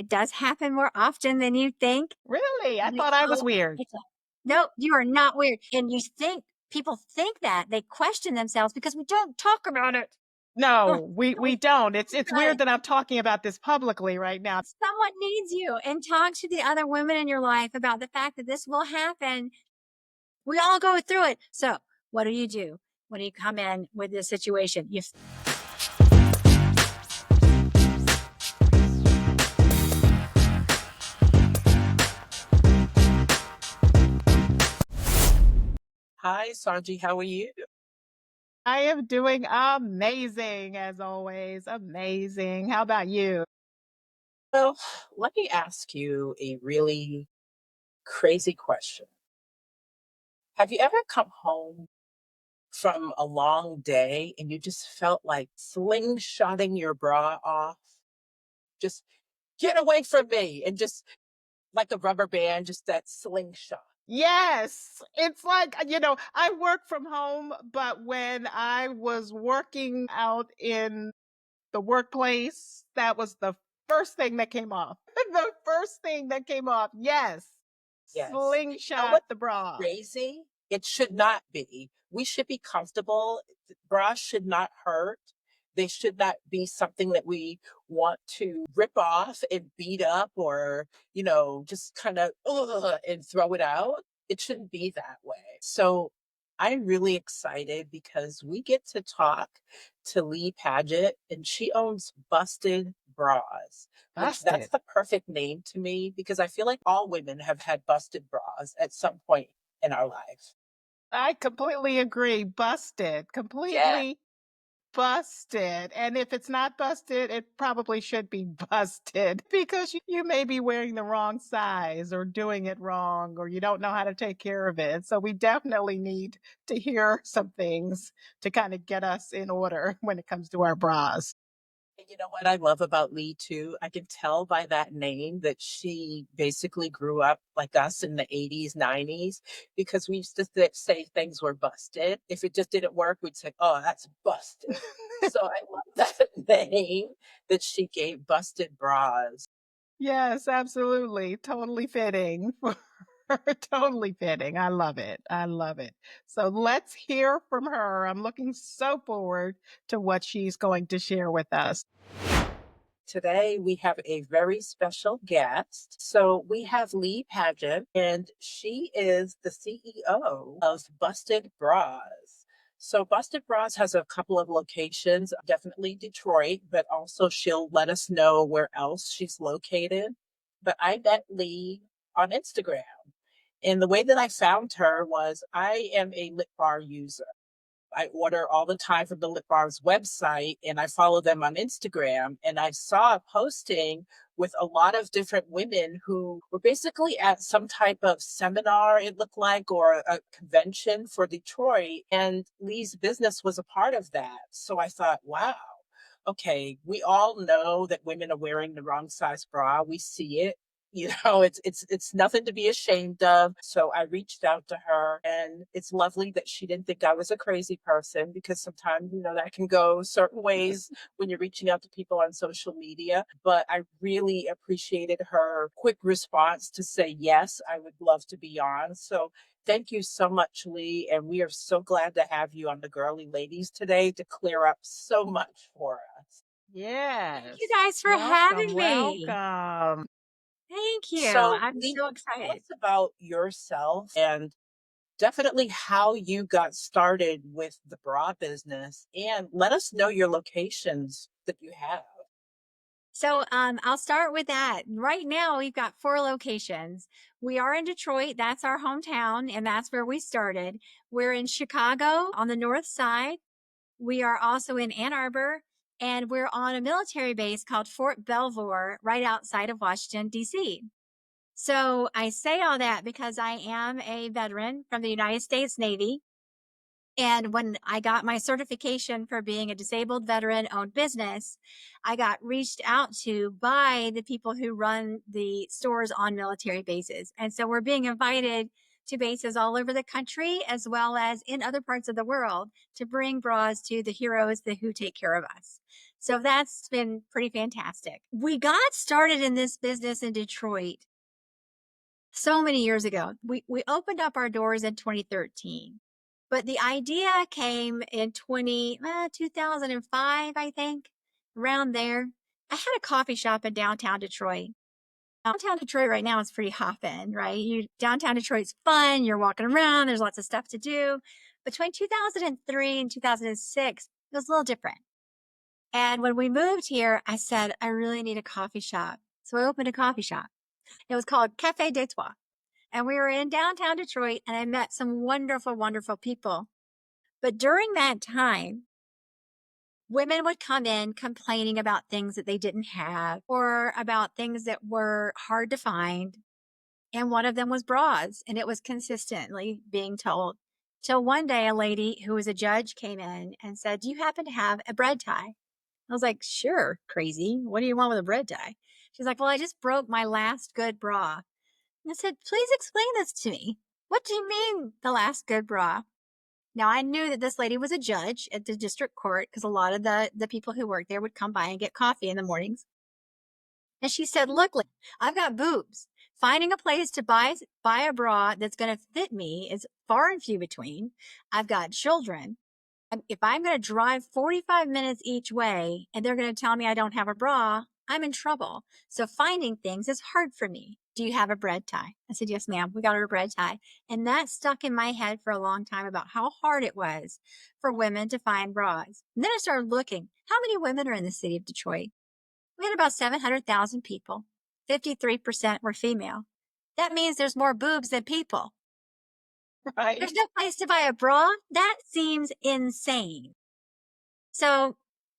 It does happen more often than you think. Really? I Like, thought I was oh, weird. it's a no, you are not weird. And you think people think that they question themselves because we don't talk about it. Oh, No, we we don't. think It's about weird it. that I'm talking about this publicly right now. Someone needs you, and talk to the other women in your life about the fact that this will happen. We all go through it. So, what do you do when you come in with this situation? You Hi, Sanji. How are you? I am doing amazing as always. Amazing. How about you? Well, let me ask you a really crazy question. Have you ever come home from a long day and you just felt like slingshotting your bra off? Just get away from me and just like a rubber band, just that slingshot. Yes, it's like, I work from home, but when I was working out in the workplace, that was the first thing that came off. The first thing that came off. Yes. Yes. You know Slingshot what's the bra. crazy? It should not be. We should be comfortable. Bras should not hurt. They should not be something that we want to rip off and beat up or, just kind of and throw it out. It shouldn't be that way. So I'm really excited because we get to talk to Lee Padgett, and she owns Busted Bras, which that's Busted. the perfect name to me because I feel like all women have had busted bras at some point in our life. I completely agree. Busted. Yeah. Completely busted. And if it's not busted, it probably should be busted because you may be wearing the wrong size or doing it wrong or you don't know how to take care of it. So we definitely need to hear some things to kind of get us in order when it comes to our bras. And you know what I love about Lee too? I can tell by that name that she basically grew up like us in the 80s, 90s, because we used to say things were busted. If it just didn't work, we'd say, oh, that's busted. So I love that name that she gave Busted Bras. Yes, absolutely. Totally fitting. Totally fitting. I love it. I love it. So let's hear from her. I'm looking so forward to what she's going to share with us. Today, we have a very special guest. So, we have Lee Padgett, and she is the CEO of Busted Bras. So, Busted Bras has a couple of locations, definitely Detroit, but also she'll let us know where else she's located. But I met Lee on Instagram. And the way that I found her was I am a lip bar user. I order all the time from the Lip Bar's website and I follow them on Instagram. And I saw a posting with a lot of different women who were basically at some type of seminar, it looked like, or a convention for Detroit. And Lee's business was a part of that. So I thought, wow, okay, we all know that women are wearing the wrong size bra. We see it. It's nothing to be ashamed of. So I reached out to her, and it's lovely that she didn't think I was a crazy person because sometimes, that can go certain ways when you're reaching out to people on social media. But I really appreciated her quick response to say, yes, I would love to be on. So thank you so much, Lee. And we are so glad to have you on the Girly Ladies today to clear up so much for us. thank you Yes. guys for Welcome. having me. Welcome. Thank you. So, I'm Lee, so tell excited. us about yourself and definitely how you got started with the bra business, and let us know your locations that you have. So I'll start with that. Right now, we've got 4 locations. We are in Detroit. That's our hometown, and that's where we started. We're in Chicago on the north side. We are also in Ann Arbor, and we're on a military base called Fort Belvoir, right outside of Washington, D.C. So I say all that because I am a veteran from the United States Navy. And when I got my certification for being a disabled veteran owned business, I got reached out to by the people who run the stores on military bases. And so we're being invited to bases all over the country as well as in other parts of the world to bring bras to the heroes who take care of us. So that's been pretty fantastic. We got started in this business in Detroit so many years ago. We opened up our doors in 2013, but the idea came in 2005, I think, around there. I had a coffee shop in downtown Detroit. Downtown Detroit right now is pretty hopping, right? Downtown Detroit's fun. You're walking around. There's lots of stuff to do. Between 2003 and 2006, it was a little different. And when we moved here, I said, I really need a coffee shop. So I opened a coffee shop. It was called Cafe des Trois. And we were in downtown Detroit, and I met some wonderful, wonderful people. But during that time, women would come in complaining about things that they didn't have or about things that were hard to find. And one of them was bras, and it was consistently being told. Till one day, a lady who was a judge came in and said, do you happen to have a bread tie? I was like, sure, crazy. What do you want with a bread tie? She's like, well, I just broke my last good bra. And I said, please explain this to me. What do you mean the last good bra? Now, I knew that this lady was a judge at the district court because a lot of the people who worked there would come by and get coffee in the mornings. And she said, look, I've got boobs. Finding a place to buy a bra that's going to fit me is far and few between. I've got children. If I'm going to drive 45 minutes each way and they're going to tell me I don't have a bra, I'm in trouble. So finding things is hard for me. Do you have a bread tie? I said, yes, ma'am. We got her a bread tie. And that stuck in my head for a long time about how hard it was for women to find bras. And then I started looking, how many women are in the city of Detroit? We had about 700,000 people. 53% were female. That means there's more boobs than people. Right. There's no place to buy a bra? That seems insane. So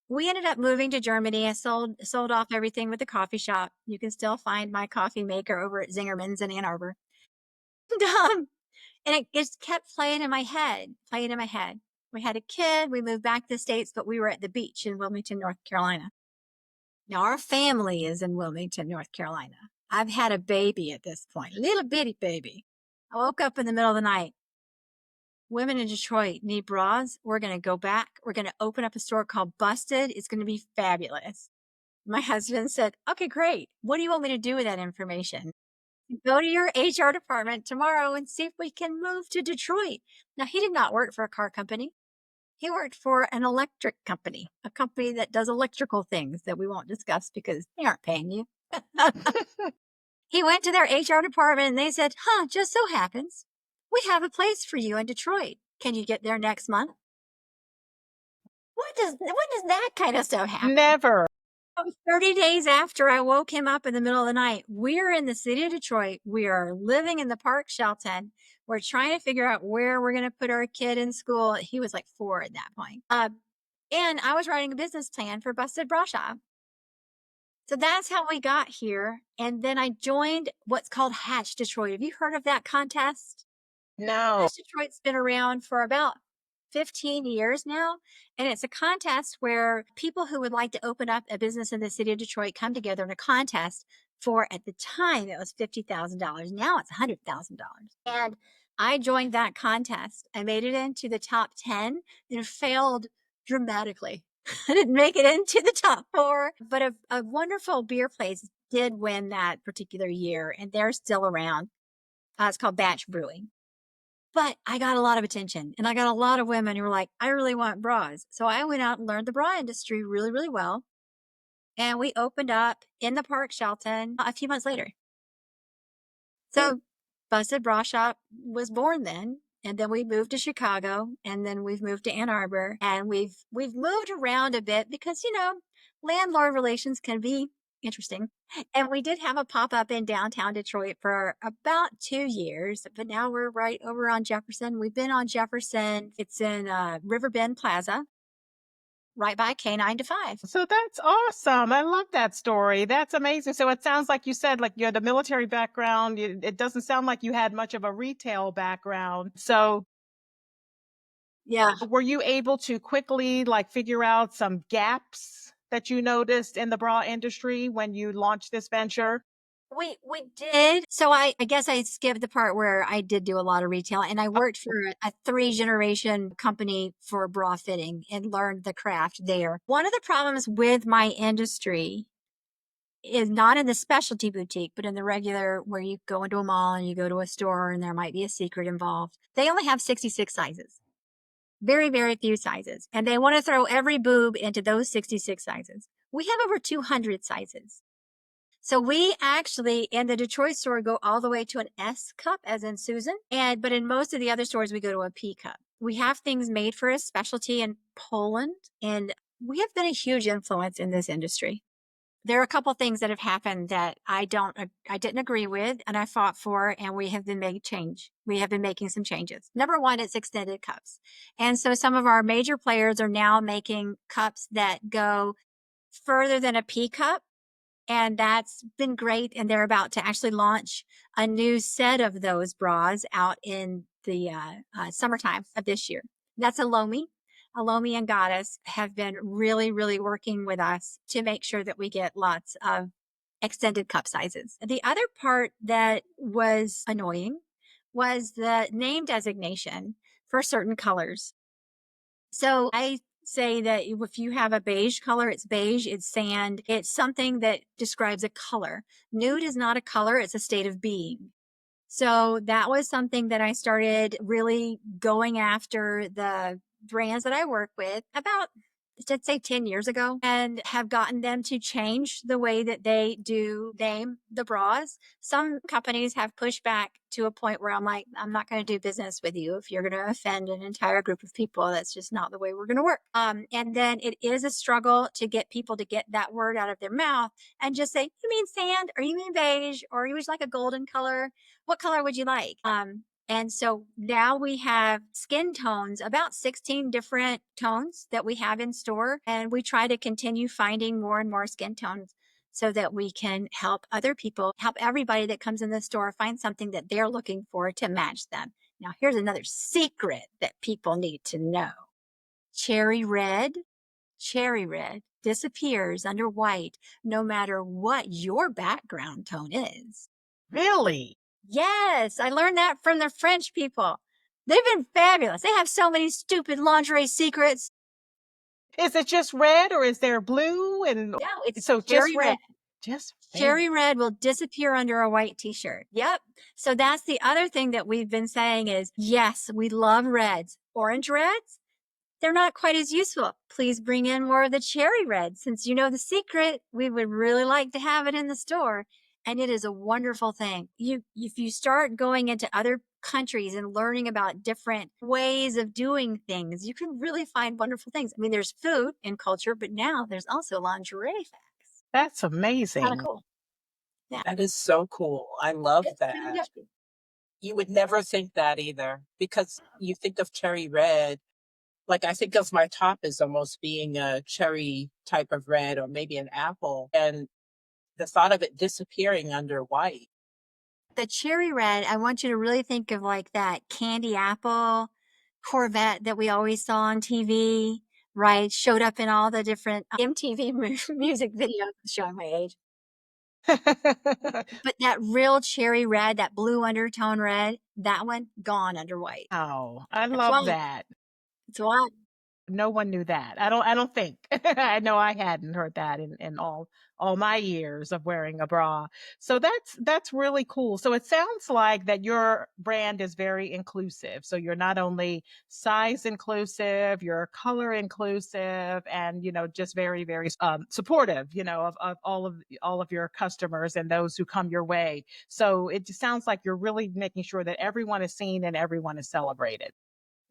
we ended up moving to Germany. I sold off everything with the coffee shop. You can still find my coffee maker over at Zingerman's in Ann Arbor. And it just kept playing in my head. We had a kid. We moved back to the States, but we were at the beach in Wilmington, North Carolina. Now our family is in Wilmington, North Carolina. I've had a baby at this point, a little bitty baby. I woke up in the middle of the night. Women in Detroit need bras. We're going to go back. We're going to open up a store called Busted. It's going to be fabulous. My husband said, okay, great. What do you want me to do with that information? Go to your HR department tomorrow and see if we can move to Detroit. Now, he did not work for a car company. He worked for an electric company, a company that does electrical things that we won't discuss because they aren't paying you. He went to their HR department and they said, just so happens, we have a place for you in Detroit. Can you get there next month? When does that kind of stuff happen? Never. 30 days after I woke him up in the middle of the night, we're in the city of Detroit. We are living in the Park Shelton. We're trying to figure out where we're going to put our kid in school. He was like 4 at that point. And I was writing a business plan for Busted Bra Shop. So that's how we got here. And then I joined what's called Hatch Detroit. Have you heard of that contest? No. Hatch Detroit's been around for about 15 years now. And it's a contest where people who would like to open up a business in the city of Detroit come together in a contest for, at the time, it was $50,000. Now it's $100,000. And I joined that contest. I made it into the top 10 and failed dramatically. I didn't make it into the top 4, but a wonderful beer place did win that particular year, and they're still around. It's called Batch Brewing. But I got a lot of attention, and I got a lot of women who were like, I really want bras. So I went out and learned the bra industry really, really well. And we opened up in the Park Shelton a few months later. So Busted Bra Shop was born then. And then we moved to Chicago, and then we've moved to Ann Arbor, and we've moved around a bit because, landlord relations can be interesting. And we did have a pop-up in downtown Detroit for about 2 years, but now we're right over on Jefferson. We've been on Jefferson. It's in Riverbend Plaza, right by K9 to 5. So that's awesome. I love that story. That's amazing. So it sounds like you said, like you had a military background. It doesn't sound like you had much of a retail background. So Yeah. were you able to quickly figure out some gaps that you noticed in the bra industry when you launched this venture? We did. So I guess I skipped the part where I did do a lot of retail, and I worked for a 3 generation company for bra fitting and learned the craft there. One of the problems with my industry is not in the specialty boutique, but in the regular where you go into a mall and you go to a store and there might be a secret involved. They only have 66 sizes. Very, very few sizes. And they want to throw every boob into those 66 sizes. We have over 200 sizes. So we actually in the Detroit store go all the way to an S cup, as in Susan. But in most of the other stores, we go to a P cup. We have things made for a specialty in Poland, and we have been a huge influence in this industry. There are a couple things that have happened that I didn't agree with, and I fought for, and we have been making change. We have been making some changes. Number one, it's extended cups. And so some of our major players are now making cups that go further than a P cup. And that's been great. And they're about to actually launch a new set of those bras out in the summertime of this year. That's Alomi. Alomi and Goddess have been really, really working with us to make sure that we get lots of extended cup sizes. The other part that was annoying was the name designation for certain colors. So I say that if you have a beige color, it's beige, it's sand, it's something that describes a color. Nude is not a color, it's a state of being. So that was something that I started really going after the brands that I work with about, let's say 10 years ago, and have gotten them to change the way that they do name the bras. Some companies have pushed back to a point where I'm like, I'm not going to do business with you if you're going to offend an entire group of people. That's just not the way we're going to work. And then it is a struggle to get people to get that word out of their mouth and just say, you mean sand, or you mean beige, or you would like a golden color? What color would you like? And so now we have skin tones, about 16 different tones that we have in store. And we try to continue finding more and more skin tones so that we can help other people, help everybody that comes in the store find something that they're looking for to match them. Now, here's another secret that people need to know. Cherry red disappears under white no matter what your background tone is. Really? Yes, I learned that from the French people. They've been fabulous. They have so many stupid lingerie secrets. Is it just red or is there blue? And No, it's so just cherry red. red. Just red. Cherry red will disappear under a white t-shirt. Yep. So that's the other thing that we've been saying is, yes, we love reds. Orange reds, they're not quite as useful. Please bring in more of the cherry red. Since you know the secret, we would really like to have it in the store. And it is a wonderful thing. If you start going into other countries and learning about different ways of doing things, you can really find wonderful things. I mean, there's food and culture, but now there's also lingerie facts. That's Kind of amazing. cool. Yeah. That is so cool. I love that. You would never think that either because you think of cherry red. Like I think of my top as almost being a cherry type of red or maybe an apple. And the thought of it disappearing under white. The cherry red, I want you to really think of like that candy apple Corvette that we always saw on TV, right? Showed up in all the different MTV music videos, showing my age. But that real cherry red, that blue undertone red, that one gone under white. Oh, I That's love why. that. That's why. No one knew that. I don't think. I know I hadn't heard that in all my years of wearing a bra. So that's really cool. So it sounds like that your brand is very inclusive. So you're not only size inclusive, you're color inclusive, and just very, very supportive, of all of your customers and those who come your way. So it just sounds like you're really making sure that everyone is seen and everyone is celebrated.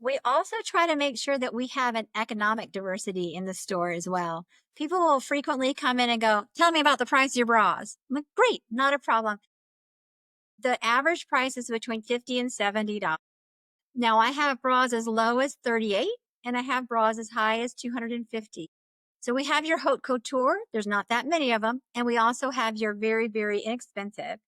We also try to make sure that we have an economic diversity in the store as well. People will frequently come in and go, tell me about the price of your bras. I'm like, great, not a problem. The average price is between $50 and $70. Now I have bras as low as 38 and I have bras as high as 250. So we have your haute couture. There's not that many of them. And we also have your very, very inexpensive.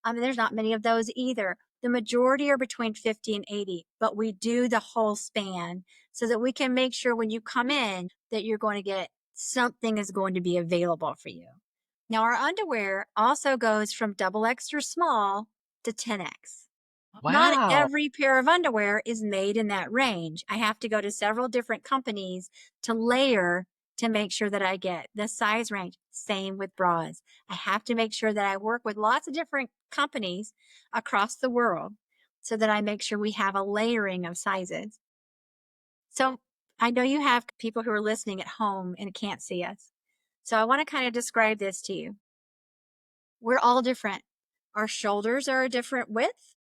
There's not many of those either. The majority are between 50 and 80, but we do the whole span so that we can make sure when you come in that you're going to get something is going to be available for you. Now, our underwear also goes from double extra small to 10X. Not Wow. every pair of underwear is made in that range. I have to go to several different companies to layer to make sure that I get the size range. Same with bras. I have to make sure that I work with lots of different companies across the world so that I make sure we have a layering of sizes. So I know you have people who are listening at home and can't see us. So I want to kind of describe this to you. We're all different. Our shoulders are a different width,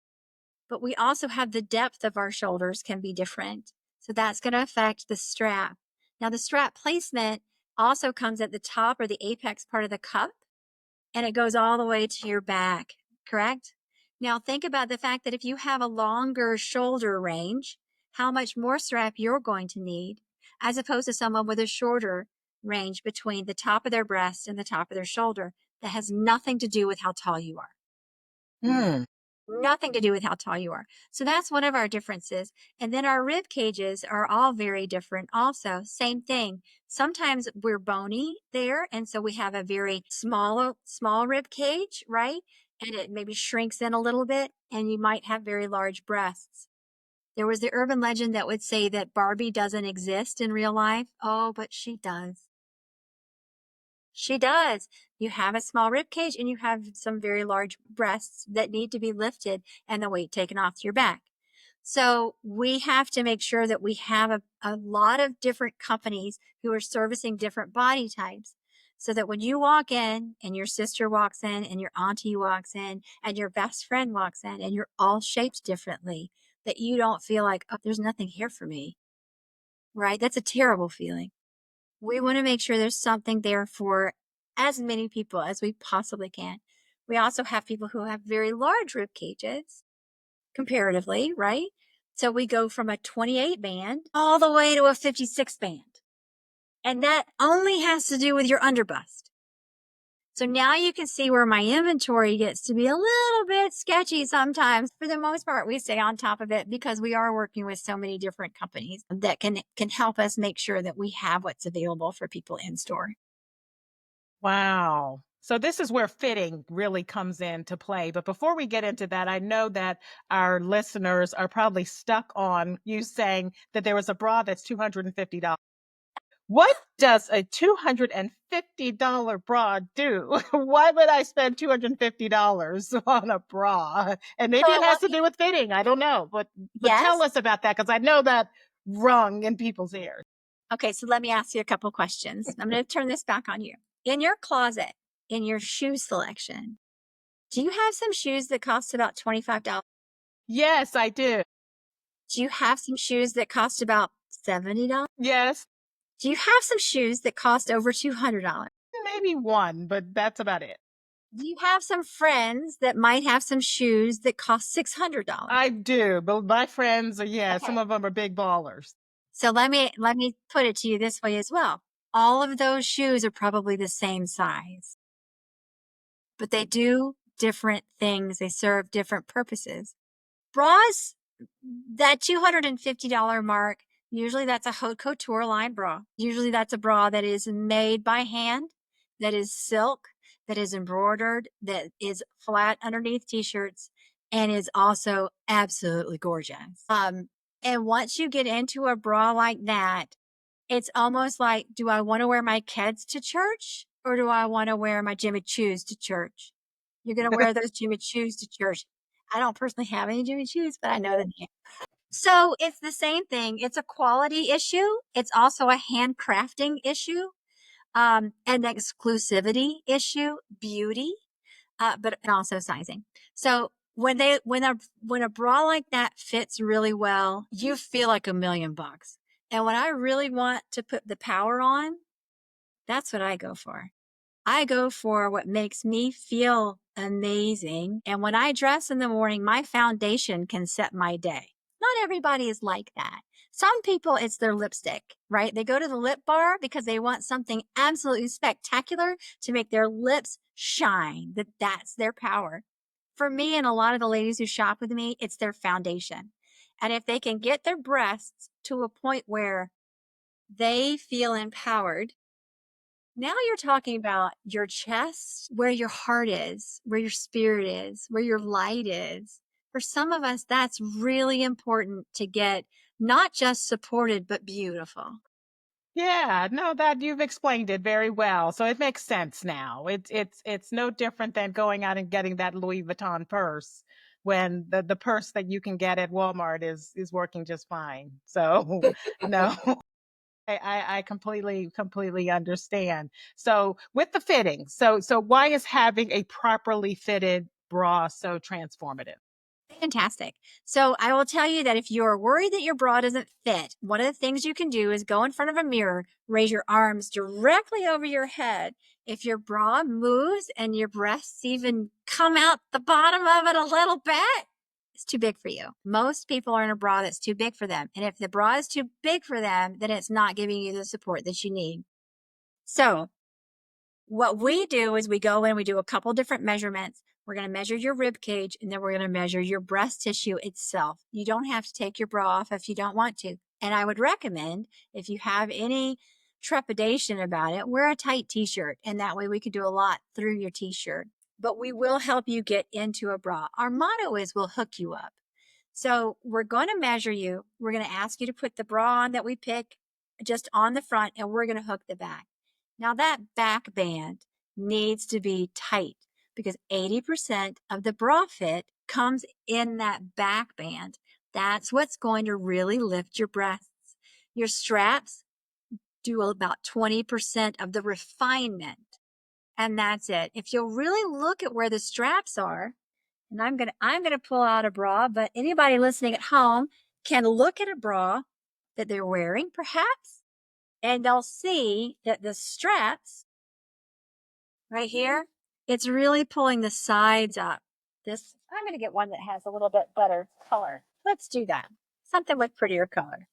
but we also have the depth of our shoulders can be different. So that's going to affect the strap. Now, the strap placement also comes at the top or the apex part of the cup, and it goes all the way to your back, correct? Now, think about the fact that if you have a longer shoulder range, how much more strap you're going to need, as opposed to someone with a shorter range between the top of their breast and the top of their shoulder. That has nothing to do with how tall you are. Hmm. Nothing to do with how tall you are. So that's one of our differences. And then our rib cages are all very different also. Same thing. Sometimes we're bony there. And so we have a very small rib cage, right? And it maybe shrinks in a little bit and you might have very large breasts. There was the urban legend that would say that Barbie doesn't exist in real life. Oh, but she does. She does. You have a small rib cage and you have some very large breasts that need to be lifted and the weight taken off your back. So we have to make sure that we have a lot of different companies who are servicing different body types so that when you walk in and your sister walks in and your auntie walks in and your best friend walks in and you're all shaped differently, that you don't feel like, oh, there's nothing here for me, right? That's a terrible feeling. We want to make sure there's something there for as many people as we possibly can. We also have people who have very large rib cages comparatively, right? So we go from a 28 band all the way to a 56 band. And that only has to do with your underbust. So now you can see where my inventory gets to be a little bit sketchy sometimes. For the most part, we stay on top of it because we are working with so many different companies that can help us make sure that we have what's available for people in store. Wow. So this is where fitting really comes into play. But before we get into that, I know that our listeners are probably stuck on you saying that there was a bra that's $250. What does a $250 bra do? Why would I spend $250 on a bra? And So maybe I it has want to do with fitting. I don't know. But tell yes. us about that because I know that rung in people's ears. Okay, so let me ask you a couple questions. I'm going to turn this back on you. In your closet, in your shoe selection, do you have some shoes that cost about $25? Yes, I do. Do you have some shoes that cost about $70? Yes, Do you have some shoes that cost over $200? maybe one, but that's about it. Do you have some friends that might have some shoes that cost $600? I do, but my friends are, yeah, some Okay. of them are big ballers. So let me put it to you this way as well. All of those shoes are probably the same size, but they do different things. They serve different purposes. Bras, that $250 mark, usually that's a haute couture line bra. Usually that's a bra that is made by hand, that is silk, that is embroidered, that is flat underneath t-shirts, and is also absolutely gorgeous. And once you get into a bra like that, it's almost like, do I want to wear my kids to church or do I want to wear my Jimmy Choos to church? You're going to wear those Jimmy Choos to church. I don't personally have any Jimmy Choos, but I know the name. So it's the same thing. It's a quality issue. It's also a handcrafting issue, an exclusivity issue, beauty, but and also sizing. So when a bra like that fits really well, you feel like $1,000,000. And when I really want to put the power on, that's what I go for. I go for what makes me feel amazing. And when I dress in the morning, my foundation can set my day. Not everybody is like that. Some people, it's their lipstick, right? They go to the lip bar because they want something absolutely spectacular to make their lips shine, that's their power. For me and a lot of the ladies who shop with me, it's their foundation. And if they can get their breasts to a point where they feel empowered, Now you're talking about your chest, where your heart is, where your spirit is, where your light is. For some of us, that's really important to get not just supported, but beautiful. Yeah, no, that you've explained it very well. So it makes sense now. It's no different than going out and getting that Louis Vuitton purse when the purse that you can get at Walmart is working just fine. So no, I completely understand. So with the fitting, so why is having a properly fitted bra so transformative? Fantastic. So I will tell you that if you're worried that your bra doesn't fit, one of the things you can do is go in front of a mirror, raise your arms directly over your head. If your bra moves and your breasts even come out the bottom of it a little bit, it's too big for you. Most people are in a bra that's too big for them. And if the bra is too big for them, then it's not giving you the support that you need. So what we do is we go in, we do a couple different measurements. We're going to measure your rib cage and then we're going to measure your breast tissue itself. You don't have to take your bra off if you don't want to. And I would recommend, if you have any trepidation about it, wear a tight t-shirt. And that way we can do a lot through your t-shirt. But we will help you get into a bra. Our motto is we'll hook you up. So we're going to measure you. We're going to ask you to put the bra on that we pick just on the front and we're going to hook the back. Now that back band needs to be tight because 80% of the bra fit comes in that back band. That's what's going to really lift your breasts. Your straps do about 20% of the refinement. And that's it. If you'll really look at where the straps are, and I'm gonna pull out a bra, but anybody listening at home can look at a bra that they're wearing, perhaps, and they'll see that the straps right here, it's really pulling the sides up. I'm going to get one that has a little bit better color. Let's do that. Something with prettier color.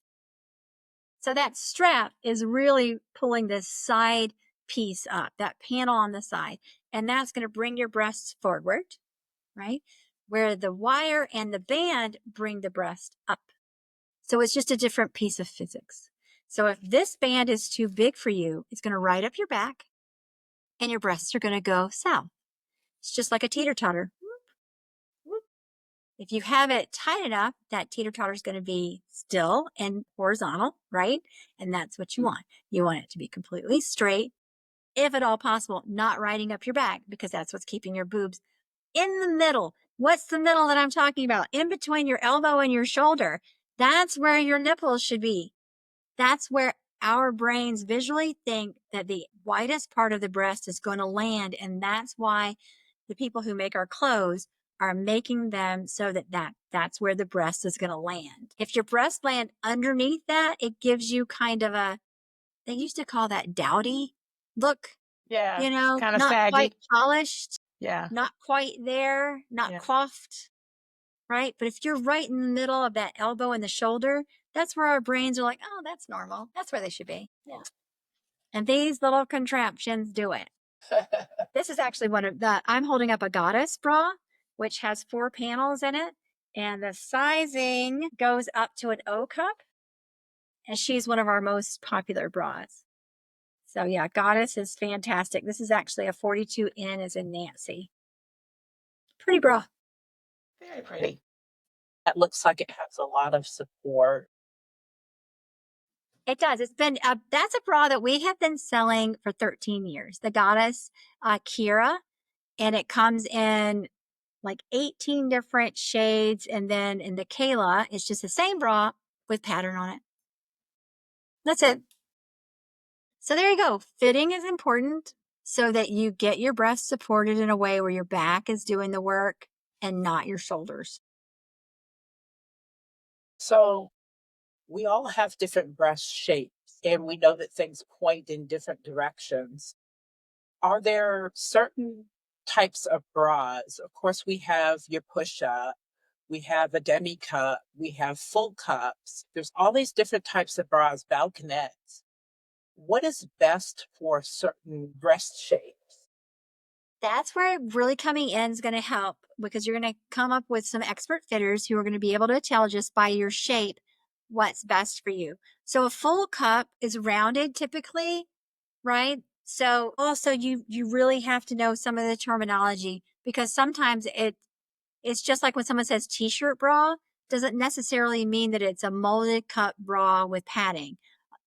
So that strap is really pulling this side piece up, that panel on the side, and that's going to bring your breasts forward, right? Where the wire and the band bring the breast up. So it's just a different piece of physics. So if this band is too big for you, it's going to ride up your back and your breasts are going to go south. It's just like a teeter-totter. If you have it tight enough, that teeter-totter is going to be still and horizontal, right? And that's what you want. You want it to be completely straight, if at all possible, not riding up your back because that's what's keeping your boobs in the middle. What's the middle that I'm talking about? In between your elbow and your shoulder. That's where your nipples should be. That's where our brains visually think that the widest part of the breast is going to land. And that's why the people who make our clothes are making them so that's where the breast is going to land. If your breast land underneath that, it gives you kind of they used to call that dowdy look, Yeah, it's kind of not quite saggy. polished, Yeah, not quite there, not yeah. coiffed, right? But if you're right in the middle of that elbow and the shoulder, that's where our brains are like, oh, that's normal. That's where they should be. Yeah. And these little contraptions do it. This is actually I'm holding up a goddess bra, which has 4 panels in it. And the sizing goes up to an O cup. And she's one of our most popular bras. So yeah, goddess is fantastic. This is actually a 42N as in Nancy. Pretty bra. Very pretty. That looks like it has a lot of support. It does. It's been, that's a bra that we have been selling for 13 years. The goddess, Kira, and it comes in like 18 different shades. And then in the Kayla, it's just the same bra with pattern on it. That's it. So there you go. Fitting is important so that you get your breasts supported in a way where your back is doing the work and not your shoulders. So we all have different breast shapes, and we know that things point in different directions. Are there certain types of bras? Of course, we have your push-up, we have a demi cup, we have full cups. There's all these different types of bras, balconettes. What is best for certain breast shapes? That's where really coming in is going to help because you're going to come up with some expert fitters who are going to be able to tell just by your shape what's best for you. So a full cup is rounded typically, right? So also you really have to know some of the terminology, because sometimes it's just like when someone says t-shirt bra, doesn't necessarily mean that it's a molded cut bra with padding.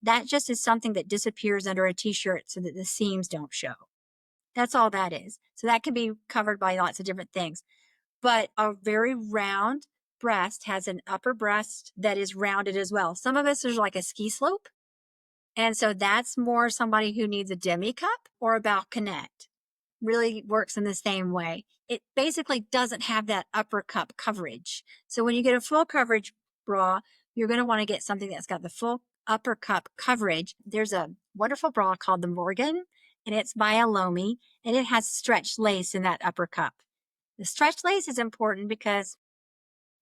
That just is something that disappears under a t-shirt so that the seams don't show. That's all that is. So that can be covered by lots of different things. But a very round breast has an upper breast that is rounded as well. Some of us is like a ski slope. And so that's more somebody who needs a demi cup or a balconette. Really works in the same way. It basically doesn't have that upper cup coverage. So when you get a full coverage bra, you're going to want to get something that's got the full upper cup coverage. There's a wonderful bra called the Morgan, and it's by Alomi, and it has stretch lace in that upper cup. The stretch lace is important because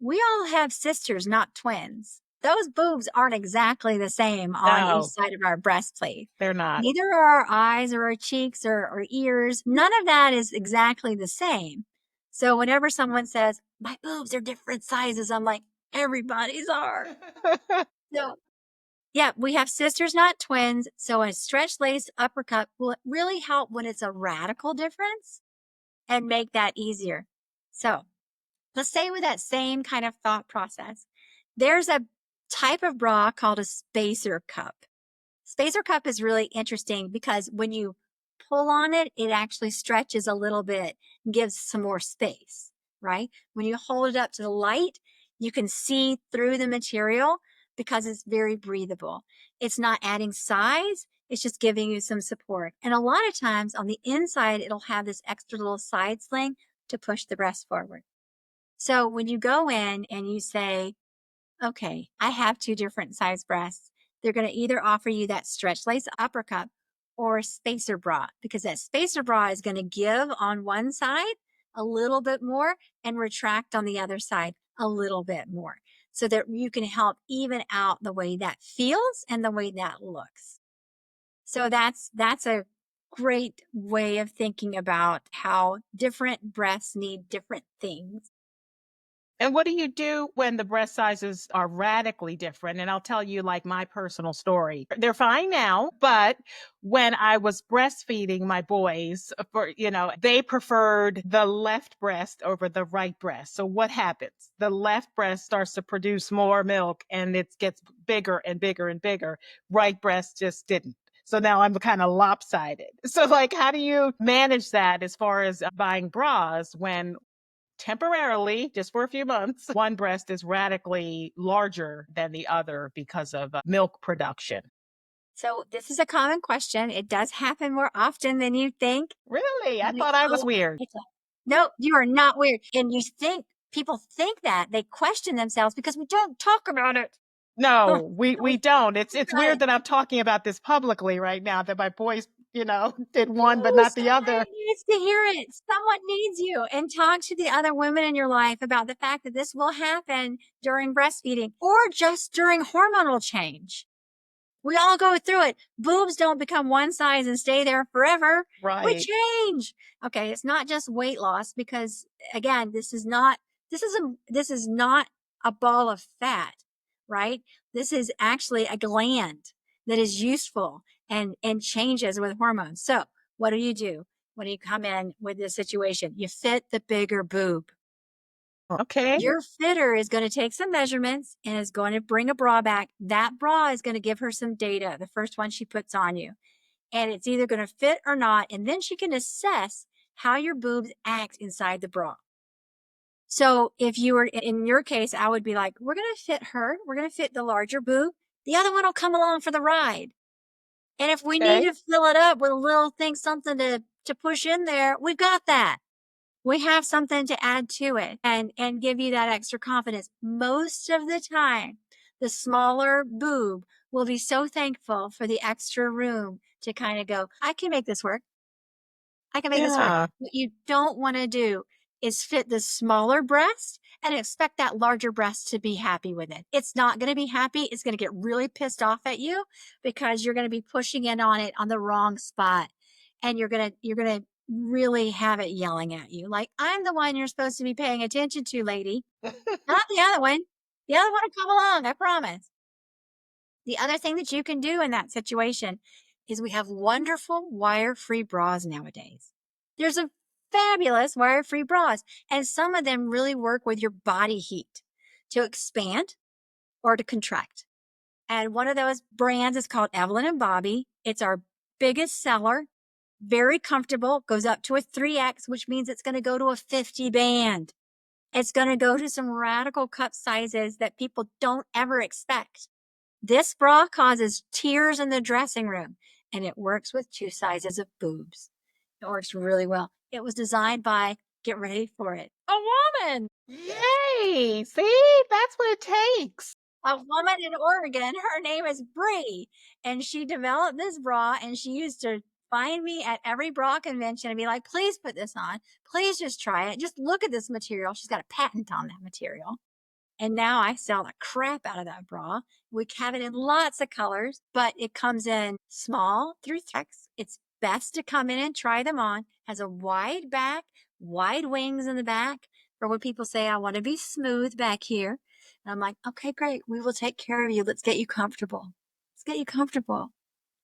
we all have sisters, not twins. Those boobs aren't exactly the same on each No, side of our breastplate. they're not. Neither are our eyes or our cheeks or ears. None of that is exactly the same. So whenever someone says, my boobs are different sizes, I'm like, everybody's are. So yeah, we have sisters, not twins. So a stretch lace uppercut will really help when it's a radical difference and make that easier. So let's stay with that same kind of thought process. There's a type of bra called a spacer cup. Spacer cup is really interesting because when you pull on it, it actually stretches a little bit, gives some more space, right? When you hold it up to the light, you can see through the material because it's very breathable. It's not adding size, it's just giving you some support. And a lot of times on the inside, it'll have this extra little side sling to push the breast forward. So when you go in and you say, okay, I have two different size breasts, they're going to either offer you that stretch lace upper cup or a spacer bra, because that spacer bra is going to give on one side a little bit more and retract on the other side a little bit more, so that you can help even out the way that feels and the way that looks. So that's a great way of thinking about how different breasts need different things. And what do you do when the breast sizes are radically different? And I'll tell you like my personal story. They're fine now, but when I was breastfeeding my boys they preferred the left breast over the right breast. So what happens? The left breast starts to produce more milk and it gets bigger and bigger and bigger. Right breast just didn't. So now I'm kind of lopsided. So like, how do you manage that as far as buying bras when temporarily, just for a few months, one breast is radically larger than the other because of milk production? So this is a common question. It does happen more often than you think. Really? I Like, thought I was oh, weird. no, you are not weird. And you think people think that they question themselves because we don't talk about it. Huh, No, we we don't. talk It's about weird it. that I'm talking about this publicly right now that my boys, did one but No, not the somebody other. needs to hear it. Someone needs you. And talk to the other women in your life about the fact that this will happen during breastfeeding or just during hormonal change. We all go through it. Boobs don't become one size and stay there forever. We Right. change. Okay, it's not just weight loss, because again, this is not a ball of fat, right? This is actually a gland that is useful and changes with hormones. So, what do? When you come in with this situation? You fit the bigger boob. Okay. Your fitter is going to take some measurements and is going to bring a bra back. That bra is going to give her some data, the first one she puts on you. And it's either going to fit or not. And then she can assess how your boobs act inside the bra. So if you were in your case, I would be like, we're going to fit her. We're going to fit the larger boob. The other one will come along for the ride. And if we need Okay. to fill it up with a little thing, something to push in there, we've got that. We have something to add to it and give you that extra confidence. Most of the time, the smaller boob will be so thankful for the extra room to kind of go, I can make this work. I can make this work. Yeah. What you don't want to do is fit the smaller breast and expect that larger breast to be happy with it. It's not going to be happy. It's going to get really pissed off at you because you're going to be pushing in on it on the wrong spot. And you're going to really have it yelling at you. Like, I'm the one you're supposed to be paying attention to, lady, not the other one. The other one will come along, I promise. The other thing that you can do in that situation is we have wonderful wire-free bras nowadays. There's a fabulous wire-free bras, and some of them really work with your body heat to expand or to contract. And one of those brands is called Evelyn and Bobby. It's our biggest seller, very comfortable, goes up to a 3X, which means it's going to go to a 50 band. It's going to go to some radical cup sizes that people don't ever expect. This bra causes tears in the dressing room, and it works with 2 sizes of boobs. It works really well. It was designed by, get ready for it, a woman. Yay! See, that's what it takes. A woman in Oregon. Her name is Bree, and she developed this bra, and she used to find me at every bra convention and be like, please put this on. Please just try it. Just look at this material. She's got a patent on that material. And now I sell the crap out of that bra. We have it in lots of colors, but it comes in small through 3X. It's best to come in and try them on. Has a wide back, wide wings in the back for when people say, I want to be smooth back here. And I'm like, okay, great. We will take care of you. Let's get you comfortable. Let's get you comfortable.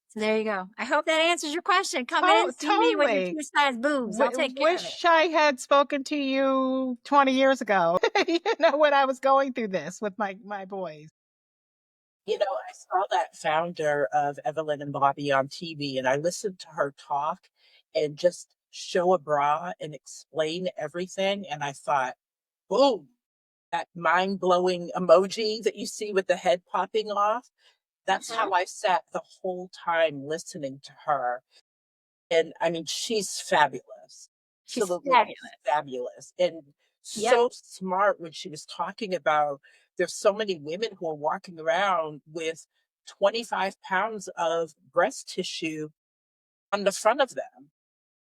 So there you go. I hope that answers your question. Come in Oh, and see me with your totally. 2-size boobs. I'll take care of it. Wish I had spoken to you 20 years ago, when I was going through this with my boys. I saw that founder of Evelyn and Bobby on TV, and I listened to her talk and just show a bra and explain everything. And I thought, boom, that mind blowing emoji that you see with the head popping off. That's how I sat the whole time listening to her. And I mean, she's fabulous, She's absolutely fabulous. fabulous, and Yep. so smart when she was talking about there's so many women who are walking around with 25 pounds of breast tissue on the front of them. Yeah.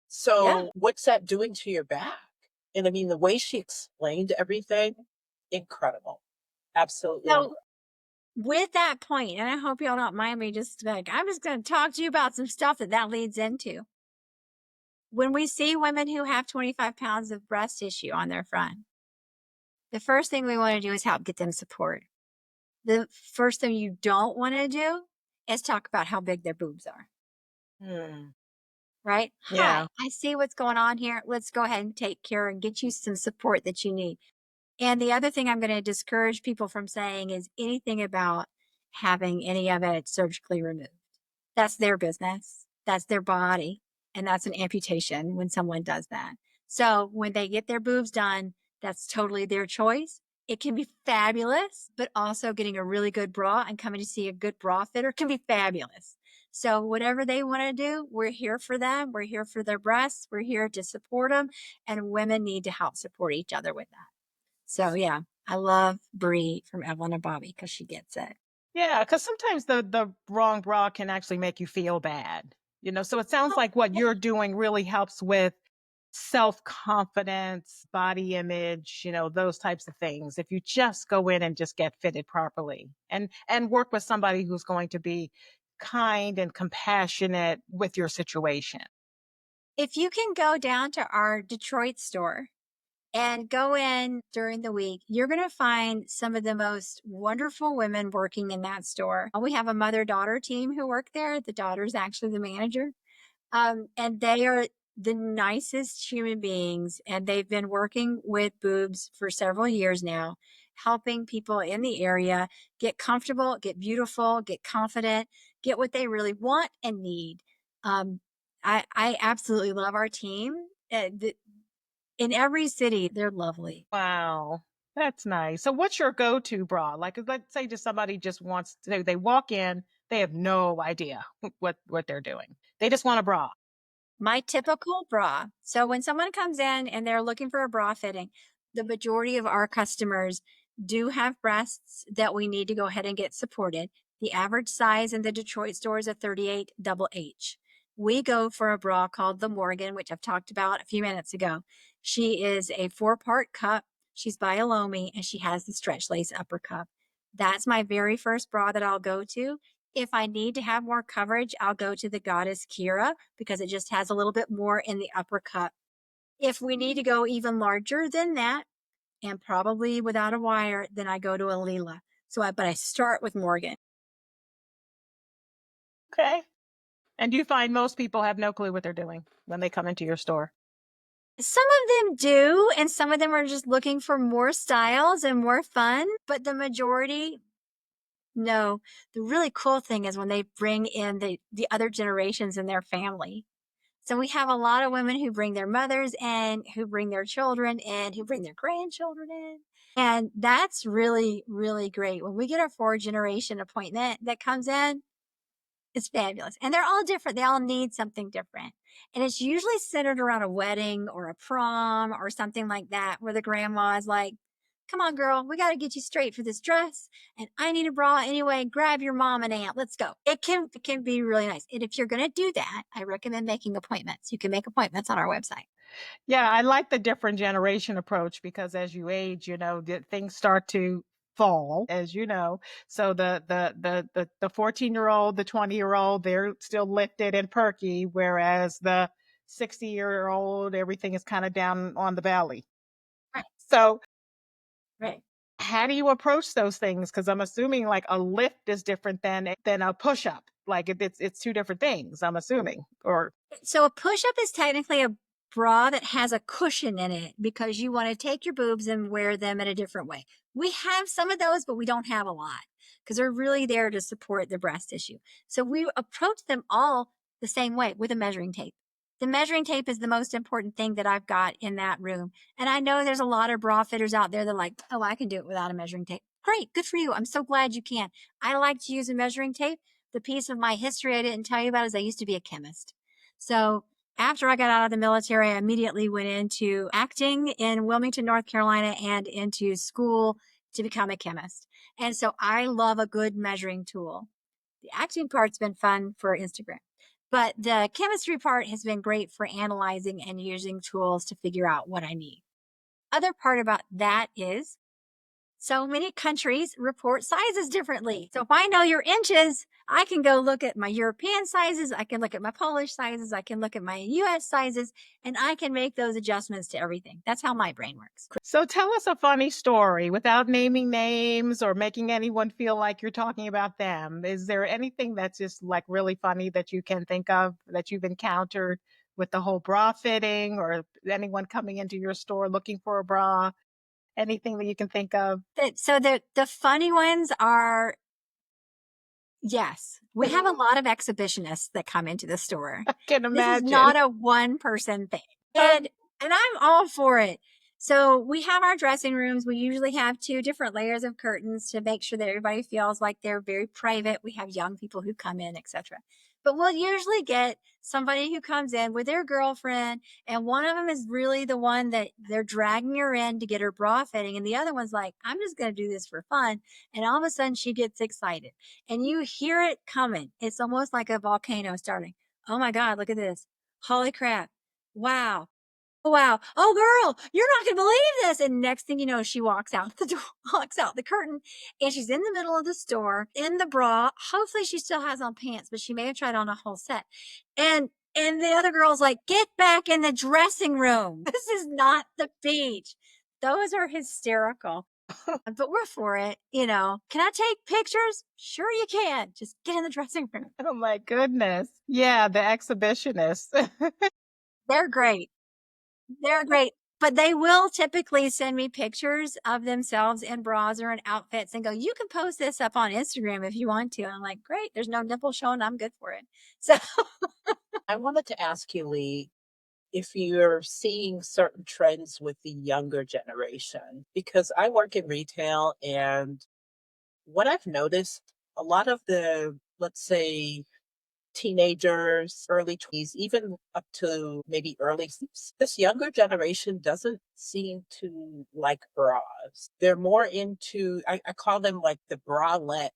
So, what's that doing to your back? And I mean, the way she explained everything, incredible. Absolutely So incredible. with that point, and I hope y'all don't mind me just like, I'm just going to talk to you about some stuff that leads into. When we see women who have 25 pounds of breast tissue on their front, the first thing we want to do is help get them support. The first thing you don't want to do is talk about how big their boobs are, Hmm. right? Hi, Yeah. I see what's going on here. Let's go ahead and take care and get you some support that you need. And the other thing I'm going to discourage people from saying is anything about having any of it surgically removed. That's their business. That's their body. And that's an amputation when someone does that. So when they get their boobs done, that's totally their choice. It can be fabulous, but also getting a really good bra and coming to see a good bra fitter can be fabulous. So whatever they want to do, we're here for them. We're here for their breasts. We're here to support them. And women need to help support each other with that. So yeah, I love Bree from Evelyn and Bobby because she gets it. Yeah, because sometimes the wrong bra can actually make you feel bad. So it sounds Oh, like what yeah. you're doing really helps with self-confidence, body image, those types of things. If you just go in and just get fitted properly and work with somebody who's going to be kind and compassionate with your situation. If you can go down to our Detroit store and go in during the week, you're going to find some of the most wonderful women working in that store. We have a mother daughter team who work there. The daughter's actually the manager. And they are the nicest human beings. And they've been working with boobs for several years now, helping people in the area get comfortable, get beautiful, get confident, get what they really want and need. Um, I absolutely love our team. In every city, they're lovely. Wow. That's nice. So what's your go-to bra? Like let's say just somebody just wants to they walk in, they have no idea what they're doing. They just want a bra. My typical bra. So when someone comes in and they're looking for a bra fitting, the majority of our customers do have breasts that we need to go ahead and get supported. The average size in the Detroit store is a 38 double H. We go for a bra called the Morgan, which I've talked about a few minutes ago. She is a 4-part cup. She's by Alomi and she has the stretch lace upper cup. That's my very first bra that I'll go to. If I need to have more coverage, I'll go to the Goddess Kira because it just has a little bit more in the upper cup. If we need to go even larger than that, and probably without a wire, then I go to a Leela. But I start with Morgan. Okay. And do you find most people have no clue what they're doing when they come into your store? Some of them do, and some of them are just looking for more styles and more fun, but the majority, no. The really cool thing is when they bring in the other generations in their family. So we have a lot of women who bring their mothers in, who bring their children in, who bring their grandchildren in. And that's really, really great. When we get a 4 generation appointment that comes in, it's fabulous. And they're all different. They all need something different. And it's usually centered around a wedding or a prom or something like that, where the grandma is like, come on, girl, we got to get you straight for this dress. And I need a bra anyway. Grab your mom and aunt. Let's go. It can be really nice. And if you're going to do that, I recommend making appointments. You can make appointments on our website. Yeah, I like the different generation approach because as you age, things start to fall, as you know. So the 14-year-old, the 20-year-old, they're still lifted and perky, whereas the 60-year-old, everything is kind of down on the valley. Right. So Right. how do you approach those things? Because I'm assuming like a lift is different than a push up. Like it's two different things. I'm assuming, or So a push-up is technically a bra that has a cushion in it because you want to take your boobs and wear them in a different way. We have some of those, but we don't have a lot because they're really there to support the breast tissue. So we approach them all the same way with a measuring tape. The measuring tape is the most important thing that I've got in that room. And I know there's a lot of bra fitters out there that are like, oh, I can do it without a measuring tape. Great, good for you. I'm so glad you can. I like to use a measuring tape. The piece of my history I didn't tell you about is I used to be a chemist. So after I got out of the military, I immediately went into acting in Wilmington, North Carolina, and into school to become a chemist. And so I love a good measuring tool. The acting part's been fun for Instagram, but the chemistry part has been great for analyzing and using tools to figure out what I need. Other part about that is so many countries report sizes differently. So if I know your inches, I can go look at my European sizes, I can look at my Polish sizes, I can look at my US sizes, and I can make those adjustments to everything. That's how my brain works. so tell us a funny story without naming names or making anyone feel like you're talking about them. Is there anything that's just like really funny that you can think of that you've encountered with the whole bra fitting or anyone coming into your store looking for a bra? Anything that you can think of? So the funny ones are, yes, we have a lot of exhibitionists that come into the store. I can This is imagine. not a one person thing. And I'm all for it. So we have our dressing rooms. We usually have 2 different layers of curtains to make sure that everybody feels like they're very private. We have young people who come in, etc. But we'll usually get somebody who comes in with their girlfriend, and one of them is really the one that they're dragging her in to get her bra fitting, and the other one's like, I'm just going to do this for fun. And all of a sudden she gets excited and you hear it coming. It's almost like a volcano starting. Oh my God, look at this. Holy crap. Wow. Oh, wow. Oh, girl, you're not going to believe this. And next thing you know, she walks out the door, walks out the curtain, and she's in the middle of the store in the bra. Hopefully she still has on pants, but she may have tried on a whole set. And the other girl's like, get back in the dressing room. This is not the beach. Those are hysterical. But we're for it. Can I take pictures? Sure you can. Just get in the dressing room. Oh my goodness. Yeah, the exhibitionist. They're great. They're great. But they will typically send me pictures of themselves in bras or in outfits and go, you can post this up on Instagram if you want to. I'm like, great. There's no nipple showing. I'm good for it. So I wanted to ask you, Lee, if you're seeing certain trends with the younger generation, because I work in retail and what I've noticed, a lot of the, let's say, teenagers, early 20s, even up to maybe early, this younger generation doesn't seem to like bras. They're more into, I call them like the bralette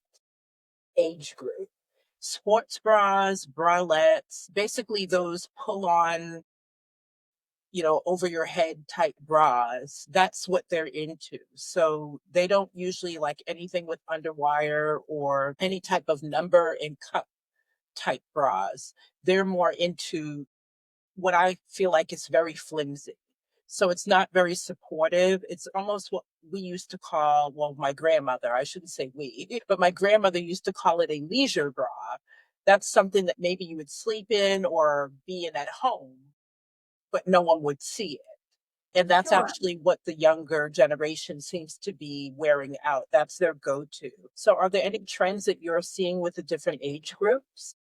age group. Sports bras, bralettes, basically those pull on, over your head type bras. That's what they're into. So they don't usually like anything with underwire or any type of number and cup type bras. They're more into what I feel like is very flimsy. So it's not very supportive. It's almost what we used to call, well, my grandmother, I shouldn't say we, but my grandmother used to call it a leisure bra That's something that maybe you would sleep in or be in at home, but no one would see it. And that's Sure. actually what the younger generation seems to be wearing out. That's their go-to. So are there any trends that you're seeing with the different age groups?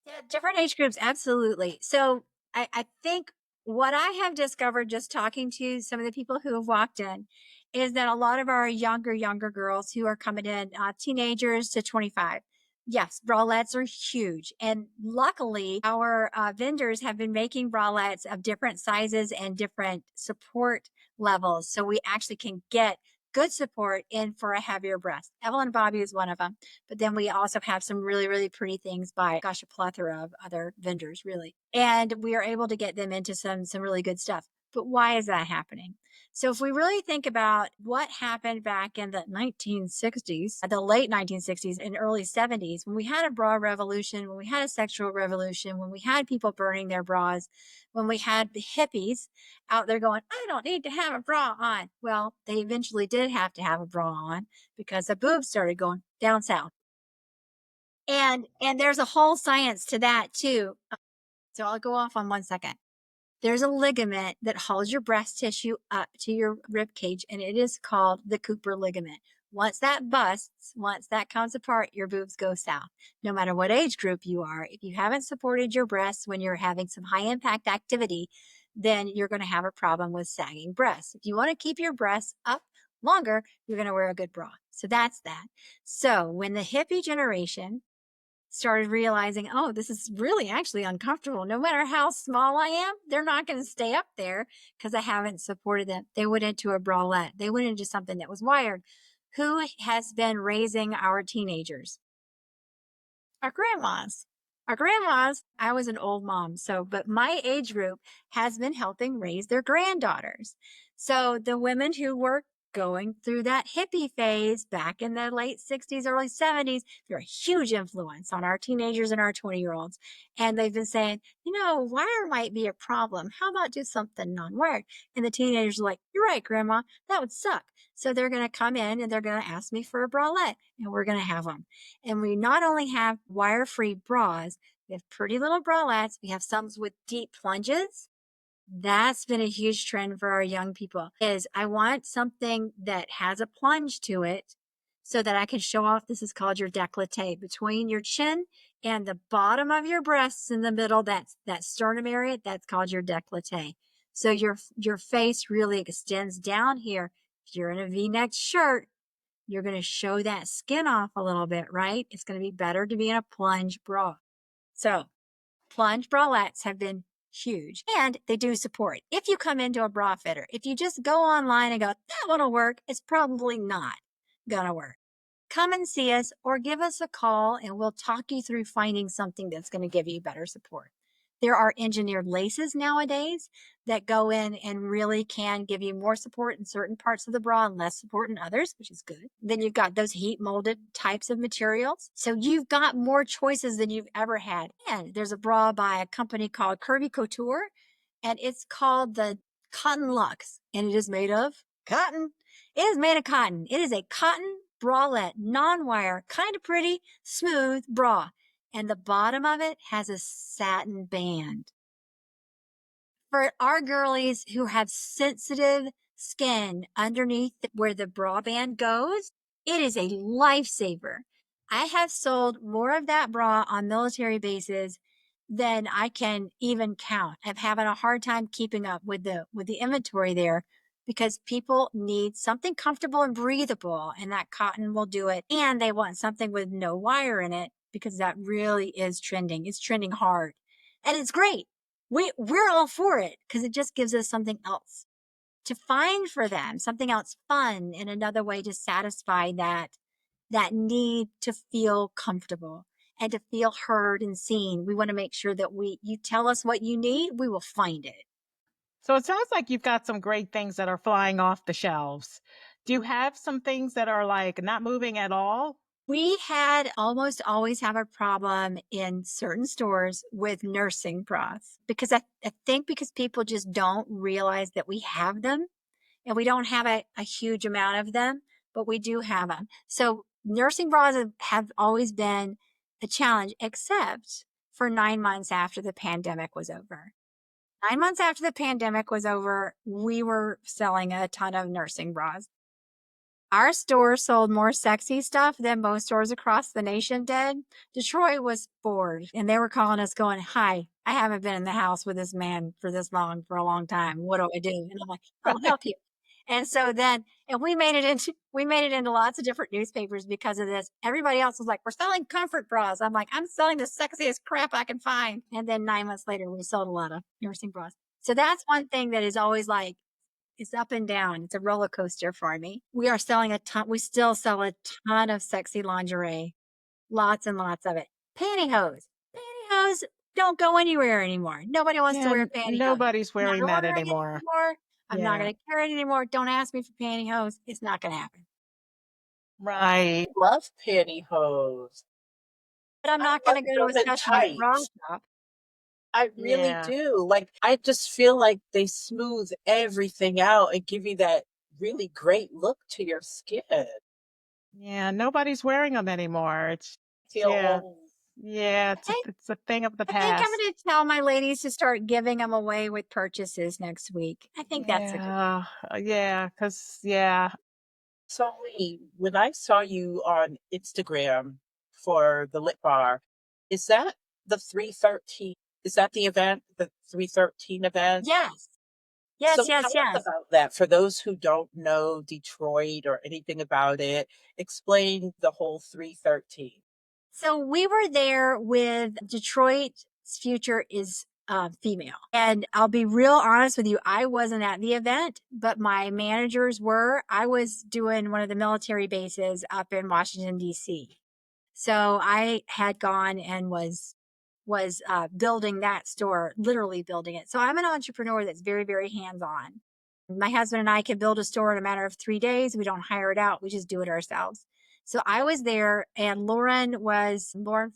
Yeah, different age groups, absolutely. So I think what I have discovered just talking to some of the people who have walked in is that a lot of our younger girls who are coming in, teenagers to 25, yes, bralettes are huge. And luckily, our vendors have been making bralettes of different sizes and different support levels. So we actually can get good support in for a heavier breast. Evelyn Bobby is one of them. But then we also have some really pretty things by, gosh, a plethora of other vendors, really. And we are able to get them into some really good stuff. But why is that happening? So if we really think about what happened back in the 1960s, the late 1960s and early 70s, when we had a bra revolution, when we had a sexual revolution, when we had people burning their bras, when we had the hippies out there going, I don't need to have a bra on. Well, they eventually did have to have a bra on because the boobs started going down south. And there's a whole science to that too. So I'll go off on 1 second. There's a ligament that holds your breast tissue up to your rib cage, and it is called the Cooper ligament. Once that busts, once that comes apart, your boobs go south. No matter what age group you are, if you haven't supported your breasts when you're having some high impact activity, then you're going to have a problem with sagging breasts. If you want to keep your breasts up longer, you're going to wear a good bra. So that's that. So when the hippie generation started realizing, oh, this is really actually uncomfortable. No matter how small I am, they're not going to stay up there because I haven't supported them. They went into a bralette. They went into something that was wired. Who has been raising our teenagers? Our grandmas. Our grandmas, I was an old mom, so, but my age group has been helping raise their granddaughters. So the women who were going through that hippie phase back in the late 60s, early 70s, they're a huge influence on our teenagers and our 20-year-olds. And they've been saying, wire might be a problem. How about do something non-wired? And the teenagers are like, you're right, grandma, that would suck. So they're going to come in and they're going to ask me for a bralette and we're going to have them. And we not only have wire-free bras, we have pretty little bralettes. We have some with deep plunges. That's been a huge trend for our young people is I want something that has a plunge to it so that I can show off. This is called your décolleté between your chin and the bottom of your breasts in the middle. That's that sternum area. That's called your décolleté. So your face really extends down here. If you're in a V-neck shirt, you're going to show that skin off a little bit, right? It's going to be better to be in a plunge bra. So plunge bralettes have been huge and they do support. If you come into a bra fitter, if you just go online and go, that one will work, it's probably not going to work. Come and see us or give us a call and we'll talk you through finding something that's going to give you better support. There are engineered laces nowadays that go in and really can give you more support in certain parts of the bra and less support in others, which is good. Then you've got those heat molded types of materials. So you've got more choices than you've ever had. And there's a bra by a company called Curvy Couture, and it's called the Cotton Luxe, and it is made of cotton. It is made of cotton. It is a cotton bralette, non-wire, kind of pretty, smooth bra. And the bottom of it has a satin band. For our girlies who have sensitive skin underneath where the bra band goes, it is a lifesaver. I have sold more of that bra on military bases than I can even count. I'm having a hard time keeping up with the inventory there because people need something comfortable and breathable, and that cotton will do it. And they want something with no wire in it because that really is trending. It's trending hard. And it's great. We're all for it because it just gives us something else to find for them, something else fun and another way to satisfy that need to feel comfortable and to feel heard and seen. We want to make sure that you tell us what you need, we will find it. So it sounds like you've got some great things that are flying off the shelves. Do you have some things that are like not moving at all? We had almost always have a problem in certain stores with nursing bras because I think because people just don't realize that we have them. And we don't have a huge amount of them, but we do have them. So nursing bras have always been a challenge, except for 9 months after the pandemic was over. 9 months after the pandemic was over, we were selling a ton of nursing bras. Our store sold more sexy stuff than most stores across the nation did. Detroit was bored and they were calling us going, "Hi, I haven't been in the house with this man for this long, for a long time. What do I do?" And I'm like, "I'll Right. help you." And so then, and we made it into lots of different newspapers because of this. Everybody else was like, "We're selling comfort bras." I'm like, "I'm selling the sexiest crap I can find." And then 9 months later, we sold a lot of nursing bras. So that's one thing that is always like, it's up and down. It's a roller coaster for me. We are selling a ton. We still sell a ton of sexy lingerie, lots and lots of it. Pantyhose. Pantyhose don't go anywhere anymore. Nobody wants to Yeah, wear pantyhose. nobody's I'm wearing not that ordering it anymore. anymore. I'm not Yeah, going to carry it anymore. Don't ask me for pantyhose. It's not going to happen. right. Love pantyhose. But I'm I not going love to go to a them in specialty bra tights. shop. I really Yeah, do. Like, I just feel like they smooth everything out and give you that really great look to your skin. yeah, nobody's wearing them anymore. Feel Yeah, old. yeah, I think it's a thing of the I think I'm past. going to tell my ladies to start giving them away with purchases next week. I think that's a good. Yeah, yeah, because yeah, So, Lee, when I saw you on Instagram for the lip bar, is that the 313? Is that the event, the 313 event? Yes. So Yes, yes, tell us yes. about that. For those who don't know Detroit or anything about it, explain the whole 313. So we were there with Detroit's future is female. And I'll be real honest with you, I wasn't at the event, but my managers were. I was doing one of the military bases up in Washington, D.C. So I had gone and was building that store, literally building it. So I'm an entrepreneur that's very, very hands on. My husband and I can build a store in a matter of 3 days. We don't hire it out. We just do it ourselves. So I was there and Lauren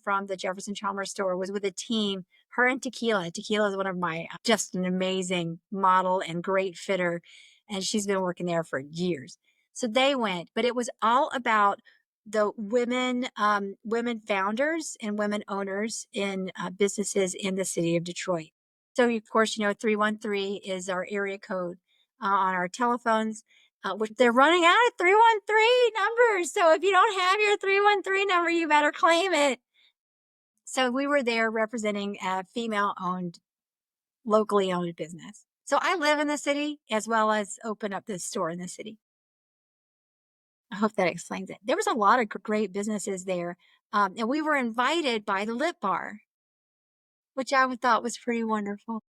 from the Jefferson Chalmers store was with a team, her and Tequila. Tequila is one of my, just an amazing model and great fitter. And she's been working there for years. So they went, but it was all about the women founders and women owners in businesses in the city of Detroit. So of course, 313 is our area code on our telephones, which they're running out of 313 numbers. So if you don't have your 313 number, you better claim it. So we were there representing a female owned, locally owned business. So I live in the city as well as open up this store in the city. I hope that explains it. There was a lot of great businesses there. And we were invited by the Lip Bar, which I thought was pretty wonderful.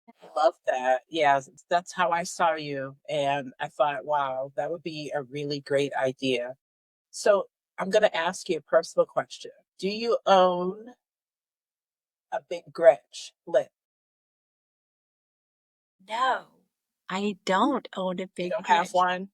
I love that. Yeah, that's how I saw you. And I thought, wow, that would be a really great idea. So I'm going to ask you a personal question. Do you own a big Gretsch lip? No, I don't own a You big don't have Grinch. one?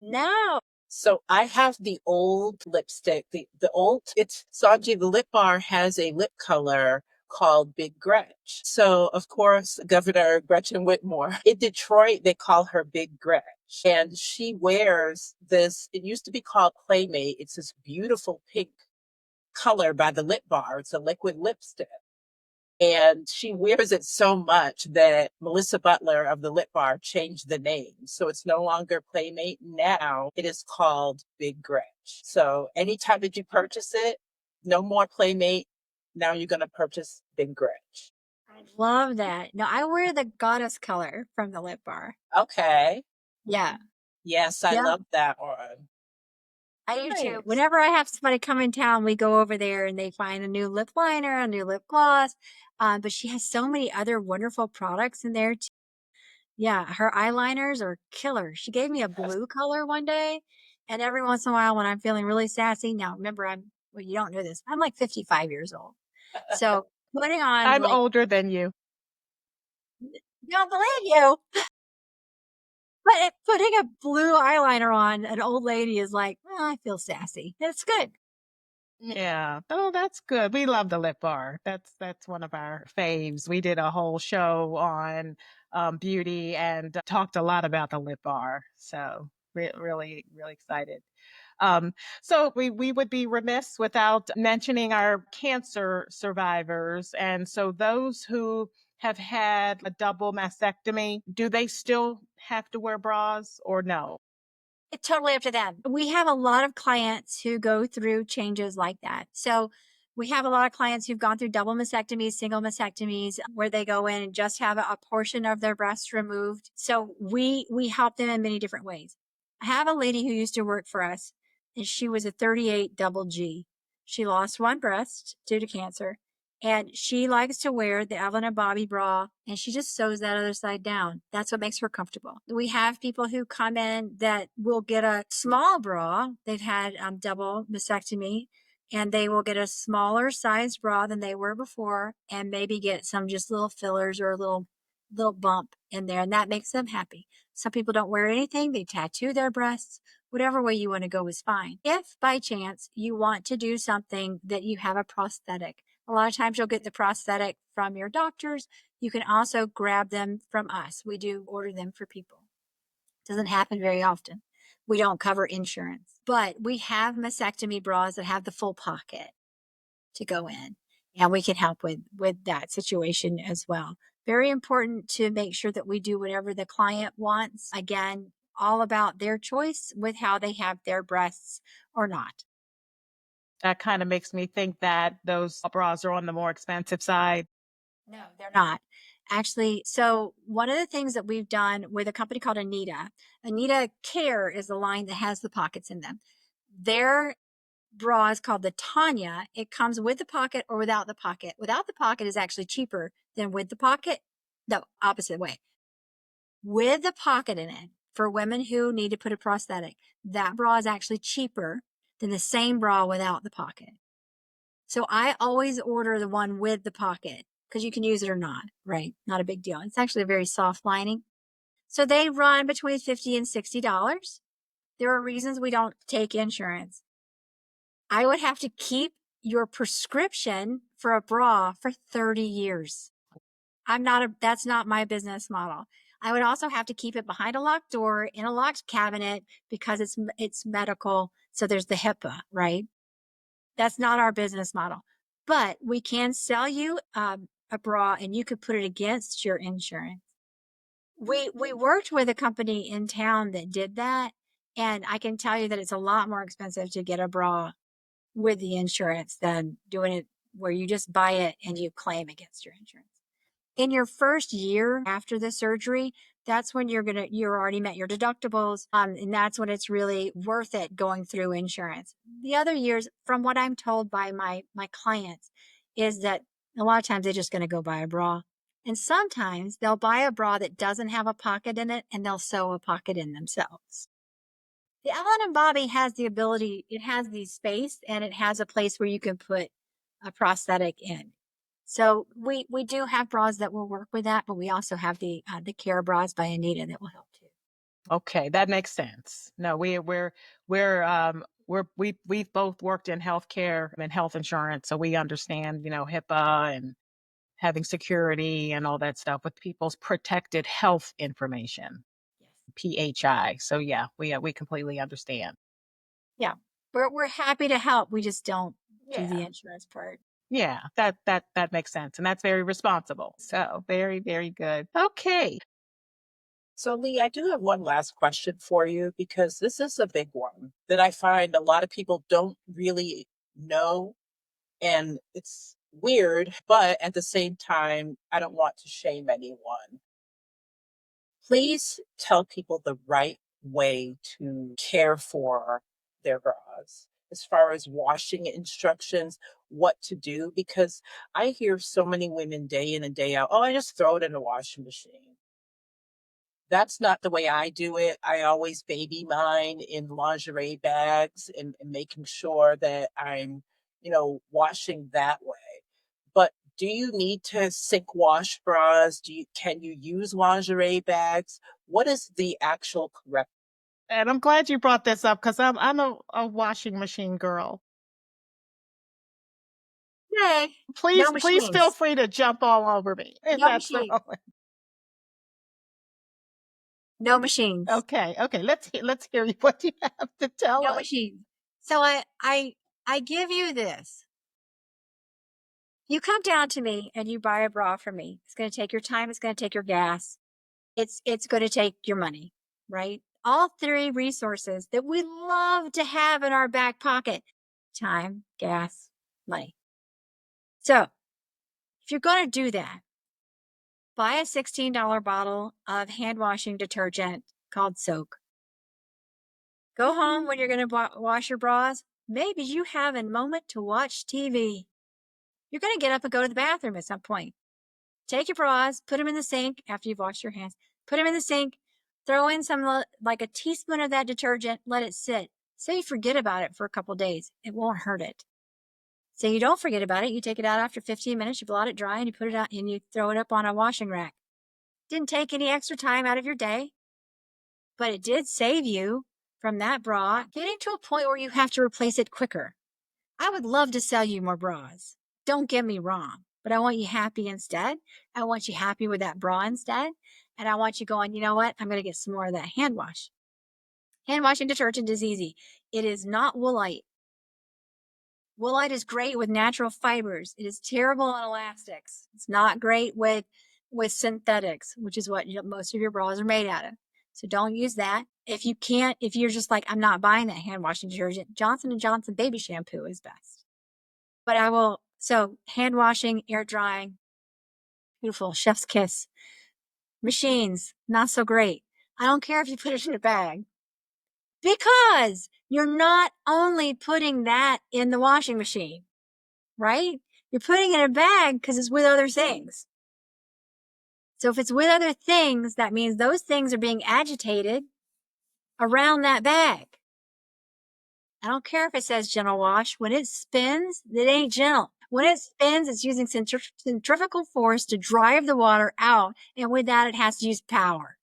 No. So I have the old lipstick. The old it's Sanji, the lip bar has a lip color called Big Gretch. So of course, Governor Gretchen Whitmore in Detroit, they call her Big Gretch. And she wears this, it used to be called Playmate. It's this beautiful pink color by the lip bar. It's a liquid lipstick. And she wears it so much that Melissa Butler of the Lip Bar changed the name. So it's no longer Playmate. Now it is called Big Gretch. So anytime that you purchase it, no more Playmate. Now you're going to purchase Big Gretch. I love that. No, I wear the goddess color from the Lip Bar. Okay. Yeah. Yes, I Yeah. love that one. I do too. Nice. Whenever I have somebody come in town, we go over there and they find a new lip liner, a new lip gloss. But she has so many other wonderful products in there. Yeah, her eyeliners are killer. She gave me a Yes. blue color one day, and every once in a while when I'm feeling really sassy, now remember well, you don't know this. I'm like 55 years old. So putting on I'm like, older than you. don't believe you, but putting a blue eyeliner on an old lady is like, "Oh, I feel sassy." It's good. Yeah. Oh, that's good. We love the lip bar. That's one of our faves. We did a whole show on beauty and talked a lot about the lip bar. So really, really excited. So we would be remiss without mentioning our cancer survivors. And so those who have had a double mastectomy, do they still have to wear bras or no? It's totally up to them. We have a lot of clients who go through changes like that. So we have a lot of clients who've gone through double mastectomies, single mastectomies, where they go in and just have a portion of their breast removed. So we help them in many different ways. I have a lady who used to work for us, and she was a 38 double G. She lost one breast due to cancer, and she likes to wear the Evelyn and Bobby bra, and she just sews that other side down. That's what makes her comfortable. We have people who come in that will get a small bra. They've had double mastectomy, and they will get a smaller size bra than they were before, and maybe get some just little fillers or a little bump in there, and that makes them happy. Some people don't wear anything, they tattoo their breasts. Whatever way you want to go is fine. If by chance you want to do something that you have a prosthetic, a lot of times you'll get the prosthetic from your doctors. You can also grab them from us. We do order them for people. Doesn't happen very often. We don't cover insurance, but we have mastectomy bras that have the full pocket to go in, and we can help with that situation as well. Very important to make sure that we do whatever the client wants. Again, all about their choice with how they have their breasts or not. That kind of makes me think that those bras are on the more expensive side. No, they're not. Actually, so one of the things that we've done with a company called Anita, Anita Care is the line that has the pockets in them. Their bra is called the Tanya. It comes with the pocket or without the pocket. Without the pocket is actually cheaper than with the pocket. No, opposite way. With the pocket in it, for women who need to put a prosthetic, that bra is actually cheaper than the same bra without the pocket. So I always order the one with the pocket because you can use it or not, right? Not a big deal. It's actually a very soft lining. So they run between $50 and $60. There are reasons we don't take insurance. I would have to keep your prescription for a bra for 30 years. That's not my business model. I would also have to keep it behind a locked door in a locked cabinet because it's medical. So there's the HIPAA, right? That's not our business model. But we can sell you a bra and you could put it against your insurance. We worked with a company in town that did that. And I can tell you that it's a lot more expensive to get a bra with the insurance than doing it where you just buy it and you claim against your insurance. In your first year after the surgery, that's when you're already met your deductibles. And that's when it's really worth it going through insurance. The other years, from what I'm told by my clients, is that a lot of times they're just going to go buy a bra. And sometimes they'll buy a bra that doesn't have a pocket in it and they'll sew a pocket in themselves. The Ellen and Bobby has the ability, it has the space and it has a place where you can put a prosthetic in. So we do have bras that will work with that, but we also have the Care bras by Anita that will help too. Okay, that makes sense. No, we've both worked in healthcare and health insurance, so we understand, HIPAA and having security and all that stuff with people's protected health information, Yes. PHI. So yeah, we completely understand. Yeah. We're happy to help. We just don't do the Yeah. insurance part. Yeah, that makes sense, and that's very responsible. So very, very good. Okay. So, Lee, I do have one last question for you because this is a big one that I find a lot of people don't really know. And it's weird, but at the same time, I don't want to shame anyone. Please tell people the right way to care for their bras as far as washing instructions, what to do, because I hear so many women day in and day out, oh, I just throw it in the washing machine. That's not the way I do it. I always baby mine in lingerie bags and making sure that I'm, washing that way. But do you need to sink wash bras? Can you use lingerie bags? What is the actual correct? And I'm glad you brought this up because I'm a washing machine girl. Yay. No Please feel machines. free to jump all over me if No that's the machine. moment. No machines. Okay, okay. Let's hear what you have to tell No us. machines. So I give you this. You come down to me and you buy a bra from me. It's going to take your time. It's going to take your gas. It's going to take your money, right? All three resources that we love to have in our back pocket: time, gas, money. So if you're going to do that, buy a $16 bottle of hand washing detergent called Soak. Go home when you're going to wash your bras. Maybe you have a moment to watch TV. You're going to get up and go to the bathroom at some point. Take your bras, put them in the sink after you've washed your hands. Put them in the sink. Throw in some, like a teaspoon of that detergent. Let it sit. Say you forget about it for a couple days. It won't hurt it. Say you don't forget about it. You take it out after 15 minutes. You blot it dry and you put it out and you throw it up on a washing rack. Didn't take any extra time out of your day, but it did save you from that bra getting to a point where you have to replace it quicker. I would love to sell you more bras. Don't get me wrong, but I want you happy instead. I want you happy with that bra instead. And I want you going, you know what? I'm going to get some more of that hand wash. Hand washing detergent is easy. It is not woolite. Woolite is great with natural fibers. It is terrible on elastics. It's not great with synthetics, which is what most of your bras are made out of. So don't use that. If you can't, if you're just like, I'm not buying that hand washing detergent, Johnson & Johnson baby shampoo is best. But I will, so hand washing, air drying, beautiful, chef's kiss. Machines, not so great. I don't care if you put it in a bag, because you're not only putting that in the washing machine, right? You're putting it in a bag because it's with other things. So if it's with other things, that means those things are being agitated around that bag. I don't care if it says gentle wash. When it spins, it ain't gentle. When it spins, it's using centrifugal force to drive the water out. And with that, it has to use power.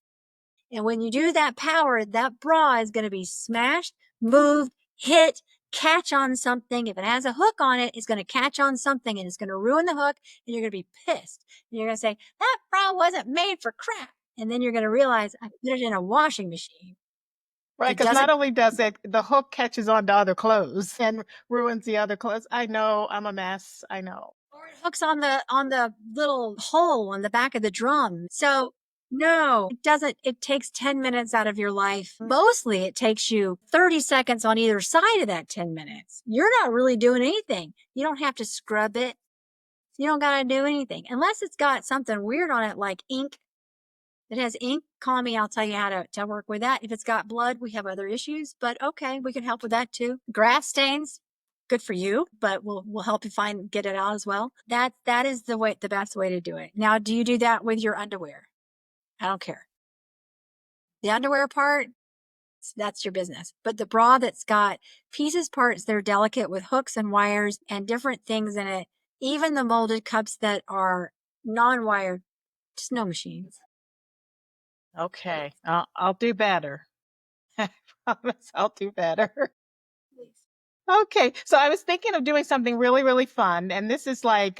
And when you do that power, that bra is going to be smashed, moved, hit, catch on something. If it has a hook on it, it's going to catch on something and it's going to ruin the hook. And you're going to be pissed. And you're going to say, that bra wasn't made for crap. And then you're going to realize I put it in a washing machine. Right, because not only does it, the hook catches on to other clothes and ruins the other clothes. I know, I'm a mess. I know. Or it hooks on the little hole on the back of the drum. So no, it doesn't. It takes 10 minutes out of your life. Mostly it takes you 30 seconds on either side of that 10 minutes. You're not really doing anything. You don't have to scrub it. You don't got to do anything unless it's got something weird on it, like ink. If it has ink, call me. I'll tell you how to work with that. If it's got blood, we have other issues, but okay, we can help with that too. Grass stains, good for you, but we'll help you get it out as well. That is the best way to do it. Now, do you do that with your underwear? I don't care. The underwear part, that's your business. But the bra that's got parts that are delicate with hooks and wires and different things in it, even the molded cups that are non-wired, just no machines. Okay, I'll do better. I promise I'll do better. Okay, so I was thinking of doing something really, really fun, and this is like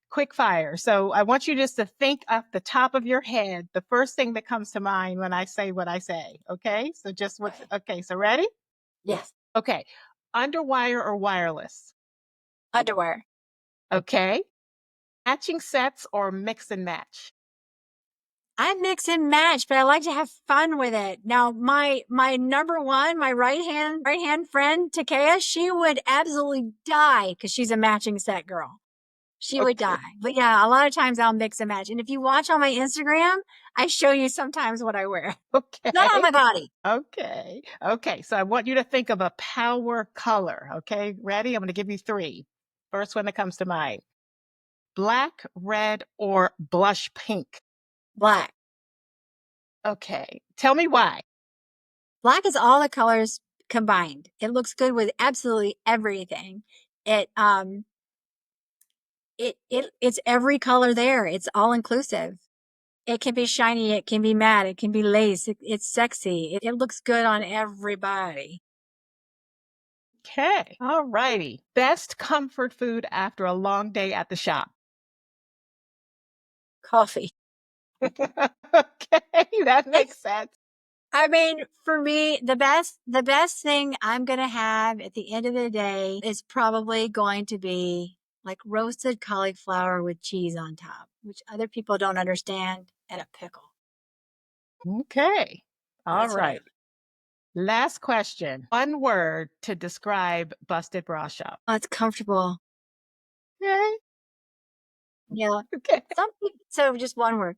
quick fire. So I want you just to think off the top of your head the first thing that comes to mind when I say what I say. Okay, so just okay, so ready? Yes. Okay, underwire or wireless? Underwear. Okay, matching sets or mix and match? I mix and match, but I like to have fun with it. Now, my number one, my right hand friend, Takea, she would absolutely die because she's a matching set girl. She would die. But yeah, a lot of times I'll mix and match. And if you watch on my Instagram, I show you sometimes what I wear. Okay. Not on my body. Okay. Okay. So I want you to think of a power color. Okay. Ready? I'm going to give you three. First one that comes to mind: black, red, or blush pink. Black. Okay. Tell me why. Black is all the colors combined. It looks good with absolutely everything. It's every color there. It's all inclusive. It can be shiny, it can be matte, it can be lace, it's sexy. It looks good on everybody. Okay. All righty. Best comfort food after a long day at the shop. Coffee. Okay. That makes sense. I mean, for me, the best thing I'm gonna have at the end of the day is probably going to be like roasted cauliflower with cheese on top, which other people don't understand, and a pickle. Okay. All That's what I. right. Last question. One word to describe Busted Bra Shop. Oh, it's comfortable. Okay. Yeah. Okay. So just one word.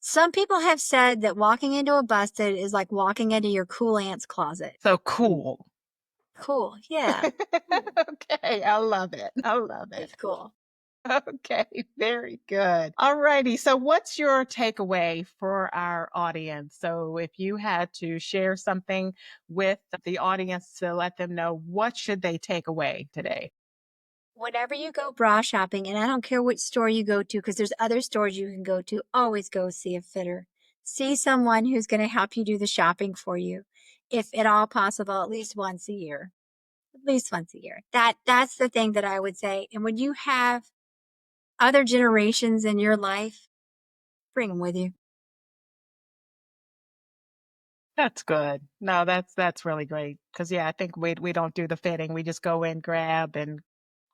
Some people have said that walking into a busted is like walking into your cool aunt's closet. So cool. Cool. Yeah. Cool. Okay. I love it. I love it. It's cool. Okay, very good. All righty. So, what's your takeaway for our audience? So, if you had to share something with the audience to let them know, what should they take away today? Whenever you go bra shopping, and I don't care which store you go to, because there's other stores you can go to, always go see a fitter. See someone who's going to help you do the shopping for you, if at all possible, at least once a year. At least once a year. That's the thing that I would say. And when you have other generations in your life, bring them with you. That's good. No, that's really great. Because yeah, I think we don't do the fitting. We just go in, grab, and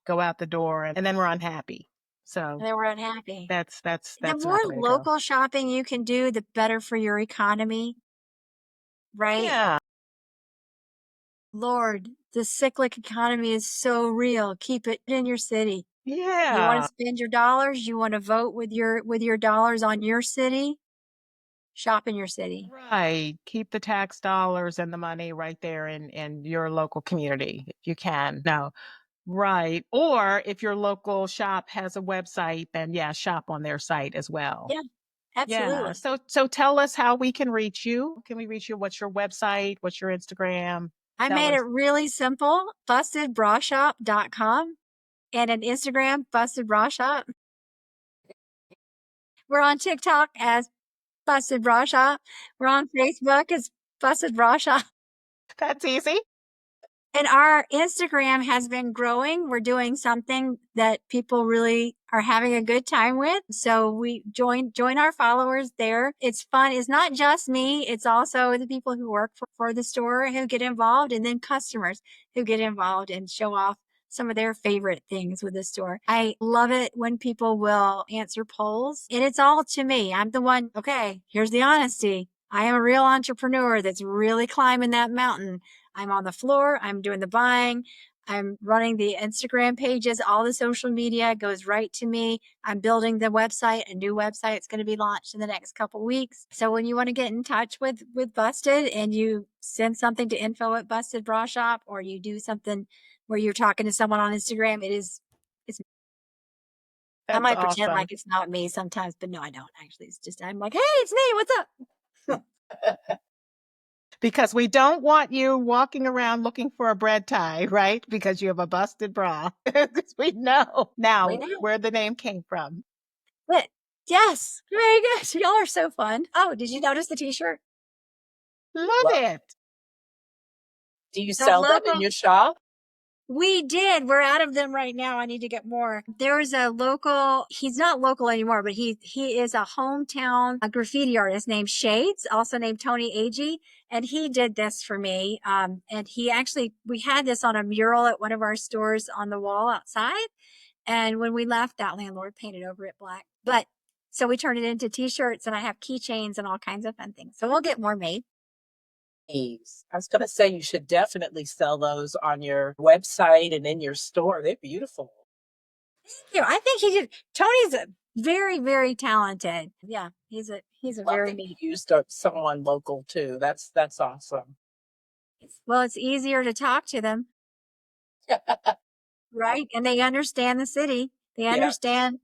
go out the door, and then we're unhappy. So And then we're unhappy. The that's more not the way to go. local shopping you can do, the better for your economy, right? Yeah, Lord, the cyclic economy is so real. Keep it in your city. You want to yeah. spend your dollars, you want to vote with your dollars on your city, shop in your city. Right. Keep the tax dollars and the money right there in your local community if you can. No. Right. Or if your local shop has a website, then yeah, shop on their site as well. Yeah, Yeah. absolutely. So tell us how we can reach you. Can we reach you? What's your website? What's your Instagram? I Tell made it us. really simple. Bustedbrashop.com and an Instagram, Busted Bra Shop. We're on TikTok as Busted Bra Shop. We're on Facebook as Busted Bra Shop. That's easy. And our Instagram has been growing. We're doing something that people really are having a good time with. So we join our followers there. It's fun. It's not just me. It's also the people who work for the store who get involved, and then customers who get involved and show off some of their favorite things with the store. I love it when people will answer polls, and it's all to me. I'm the one, okay, here's the honesty. I am a real entrepreneur that's really climbing that mountain. I'm on the floor. I'm doing the buying. I'm running the Instagram pages. All the social media goes right to me. I'm building the website. A new website is going to be launched in the next couple weeks. So when you want to get in touch with Busted, and you send something to info at Busted Bra Shop, or you do something where you're talking to someone on Instagram, it's I That's might pretend awesome. like it's not me sometimes, but no, I don't actually. It's just I'm like, hey, it's me. What's up? Because we don't want you walking around looking for a bread tie, right? Because you have a busted bra. 'Cause we know We now know. where the name came from. But yes, very good. Y'all are so fun. Oh, did you notice the t-shirt? Love Well, it. do you The sell them in local, your shop? we did. We're out of them right now. I need to get more. There's a local, he's not local anymore, but he is a hometown graffiti artist named Shades, also named Tony Agee. And he did this for me. And he actually, we had this on a mural at one of our stores on the wall outside. And when we left, that landlord painted over it black. But so we turned it into t-shirts, and I have keychains and all kinds of fun things. So we'll get more made. Ease. I was going to say you should definitely sell those on your website and in your store. They're beautiful. You know, I think he did. Tony's a very, very talented. Yeah, he's a Love very that neat. you used someone local too. That's awesome. Well, it's easier to talk to them, right? And they understand the city. They Yes, understand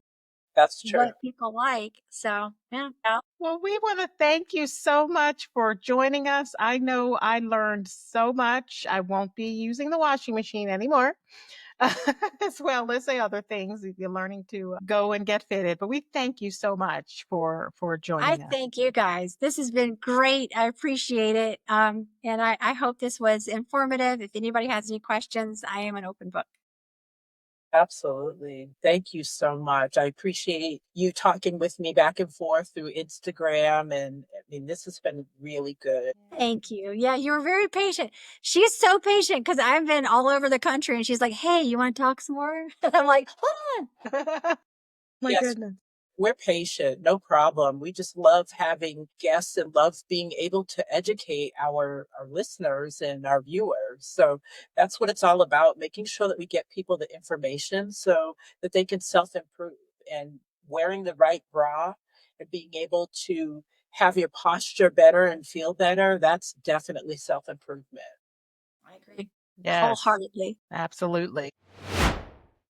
that's true. what people like. So yeah, yeah. Well, we want to thank you so much for joining us. I know I learned so much. I won't be using the washing machine anymore, as well as the other things if you're learning to go and get fitted. But we thank you so much for I joining us. thank you guys. This has been great. I appreciate it. And I hope this was informative. If anybody has any questions, I am an open book. Absolutely. Thank you so much. I appreciate you talking with me back and forth through Instagram. And I mean, this has been really good. Thank you. Yeah, you were very patient. She's so patient because I've been all over the country and she's like, hey, you want to talk some more? And I'm like, hold on. My Yes, goodness. we're patient, no problem. We just love having guests and love being able to educate our listeners and our viewers. So that's what it's all about, making sure that we get people the information so that they can self-improve, and wearing the right bra and being able to have your posture better and feel better, that's definitely self-improvement. I agree Yes, wholeheartedly. absolutely.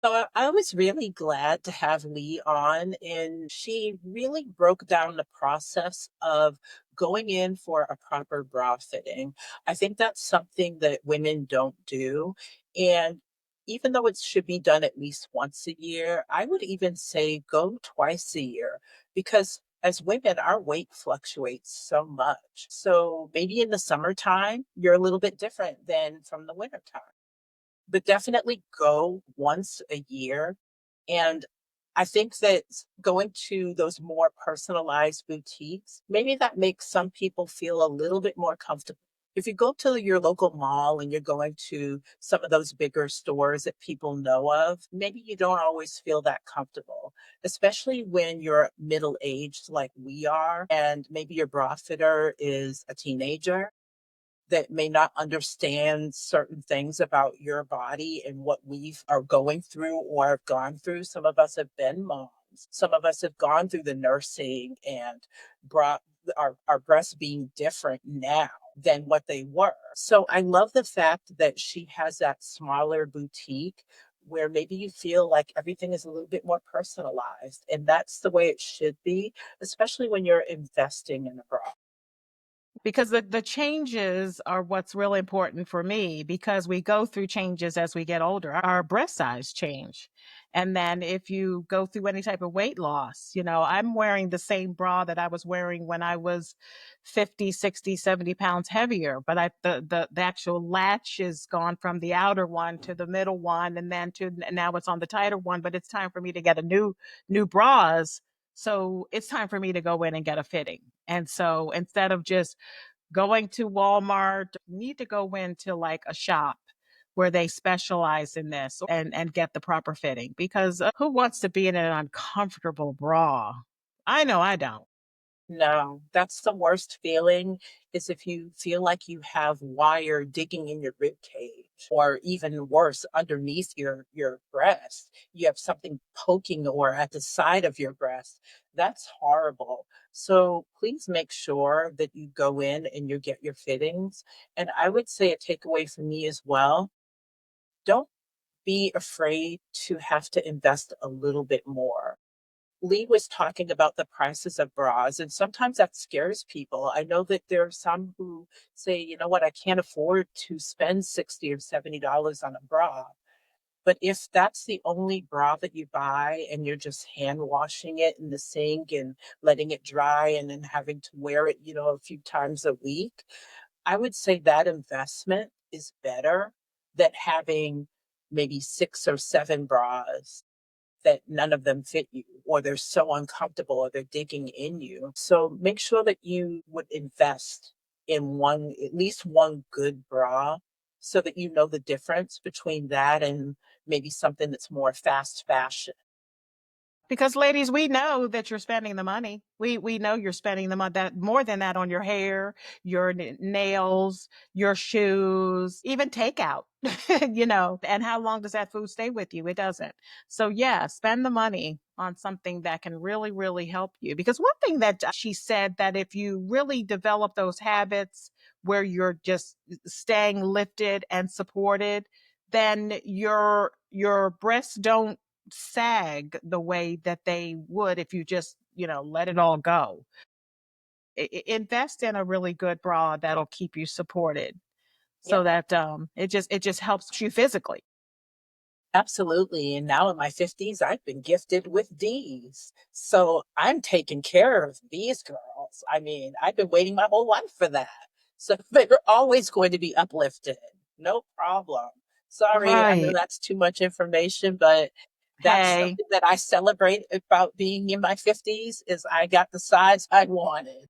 So I was really glad to have Lee on, and she really broke down the process of going in for a proper bra fitting. I think that's something that women don't do. And even though it should be done at least once a year, I would even say go twice a year, because as women, our weight fluctuates so much. So maybe in the summertime, you're a little bit different than from the wintertime, but definitely go once a year. And I think that going to those more personalized boutiques, maybe that makes some people feel a little bit more comfortable. If you go to your local mall and you're going to some of those bigger stores that people know of, maybe you don't always feel that comfortable, especially when you're middle aged like we are, and maybe your bra fitter is a teenager that may not understand certain things about your body and what we are going through or have gone through. Some of us have been moms. Some of us have gone through the nursing and brought our breasts being different now than what they were. So I love the fact that she has that smaller boutique where maybe you feel like everything is a little bit more personalized. And that's the way it should be, especially when you're investing in a bra. Because the changes are what's really important for me, because we go through changes as we get older. Our breast size change. And then if you go through any type of weight loss, I'm wearing the same bra that I was wearing when I was 50, 60, 70 pounds heavier. But the actual latch is gone from the outer one to the middle one, and then to now it's on the tighter one. But it's time for me to get a new bras. So it's time for me to go in and get a fitting. And so instead of just going to Walmart, need to go into like a shop where they specialize in this and get the proper fitting, because who wants to be in an uncomfortable bra? I know I don't. No, that's the worst feeling, is if you feel like you have wire digging in your rib cage, or even worse, underneath your breast. You have something poking or at the side of your breast. That's horrible. So please make sure that you go in and you get your fittings. And I would say a takeaway for me as well, don't be afraid to have to invest a little bit more. Lee was talking about the prices of bras, and sometimes that scares people. I know that there are some who say, you know what, I can't afford to spend 60 or $70 on a bra. But if that's the only bra that you buy and you're just hand washing it in the sink and letting it dry and then having to wear it, a few times a week, I would say that investment is better than having maybe six or seven bras that none of them fit you, or they're so uncomfortable, or they're digging in you. So make sure that you would invest in one, at least one good bra, so that you know the difference between that and maybe something that's more fast fashion. Because ladies, we know that you're spending the money. We know you're spending the money, that more than that, on your hair, your nails, your shoes, even takeout. And how long does that food stay with you? It doesn't. So yeah, spend the money on something that can really, really help you. Because one thing that she said, that if you really develop those habits where you're just staying lifted and supported, then your breasts don't sag the way that they would if you just, let it all go. Invest in a really good bra that'll keep you supported, Yeah, so that it just helps you physically. absolutely. And now in my 50s, I've been gifted with D's. So I'm taking care of these girls. I mean, I've been waiting my whole life for that. So they're always going to be uplifted. No problem. Sorry, I know Right. that's too much information, but that's Hey. something that I celebrate about being in my 50s is I got the size I wanted.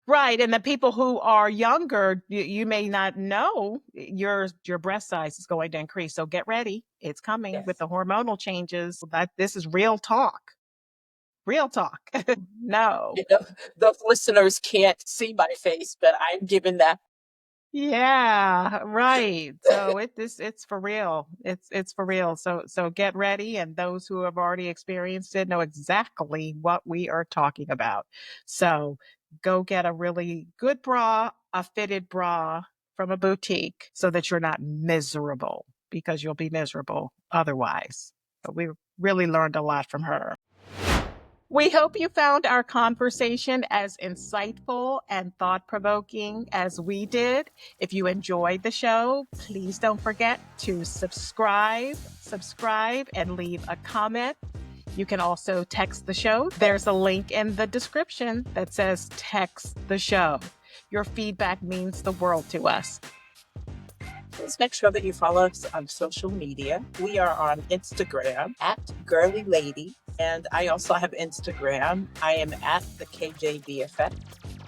Right, and the people who are younger, you may not know your breast size is going to increase, so get ready. It's coming with Yes. the hormonal changes. That this is real talk. Real talk. No. You know, the listeners can't see my face, but I'm giving that. Yeah, right. So it's for real. It's for real. So get ready, and those who have already experienced it know exactly what we are talking about. So go get a really good bra, a fitted bra from a boutique so that you're not miserable because you'll be miserable otherwise. But we really learned a lot from her. We hope you found our conversation as insightful and thought provoking as we did. If you enjoyed the show, please don't forget to subscribe, and leave a comment. You can also text the show. There's a link in the description that says text the show. Your feedback means the world to us. Please make sure that you follow us on social media. We are on Instagram at Girlie Lady, and I also have Instagram. I am at the KJB Effect.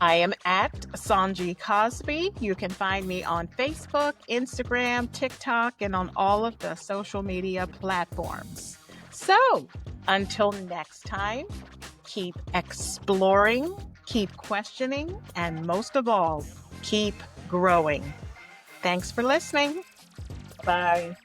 I am at Sanji Cosby. You can find me on Facebook, Instagram, TikTok, and on all of the social media platforms. So, until next time, keep exploring, keep questioning, and most of all, keep growing. Thanks for listening. Bye.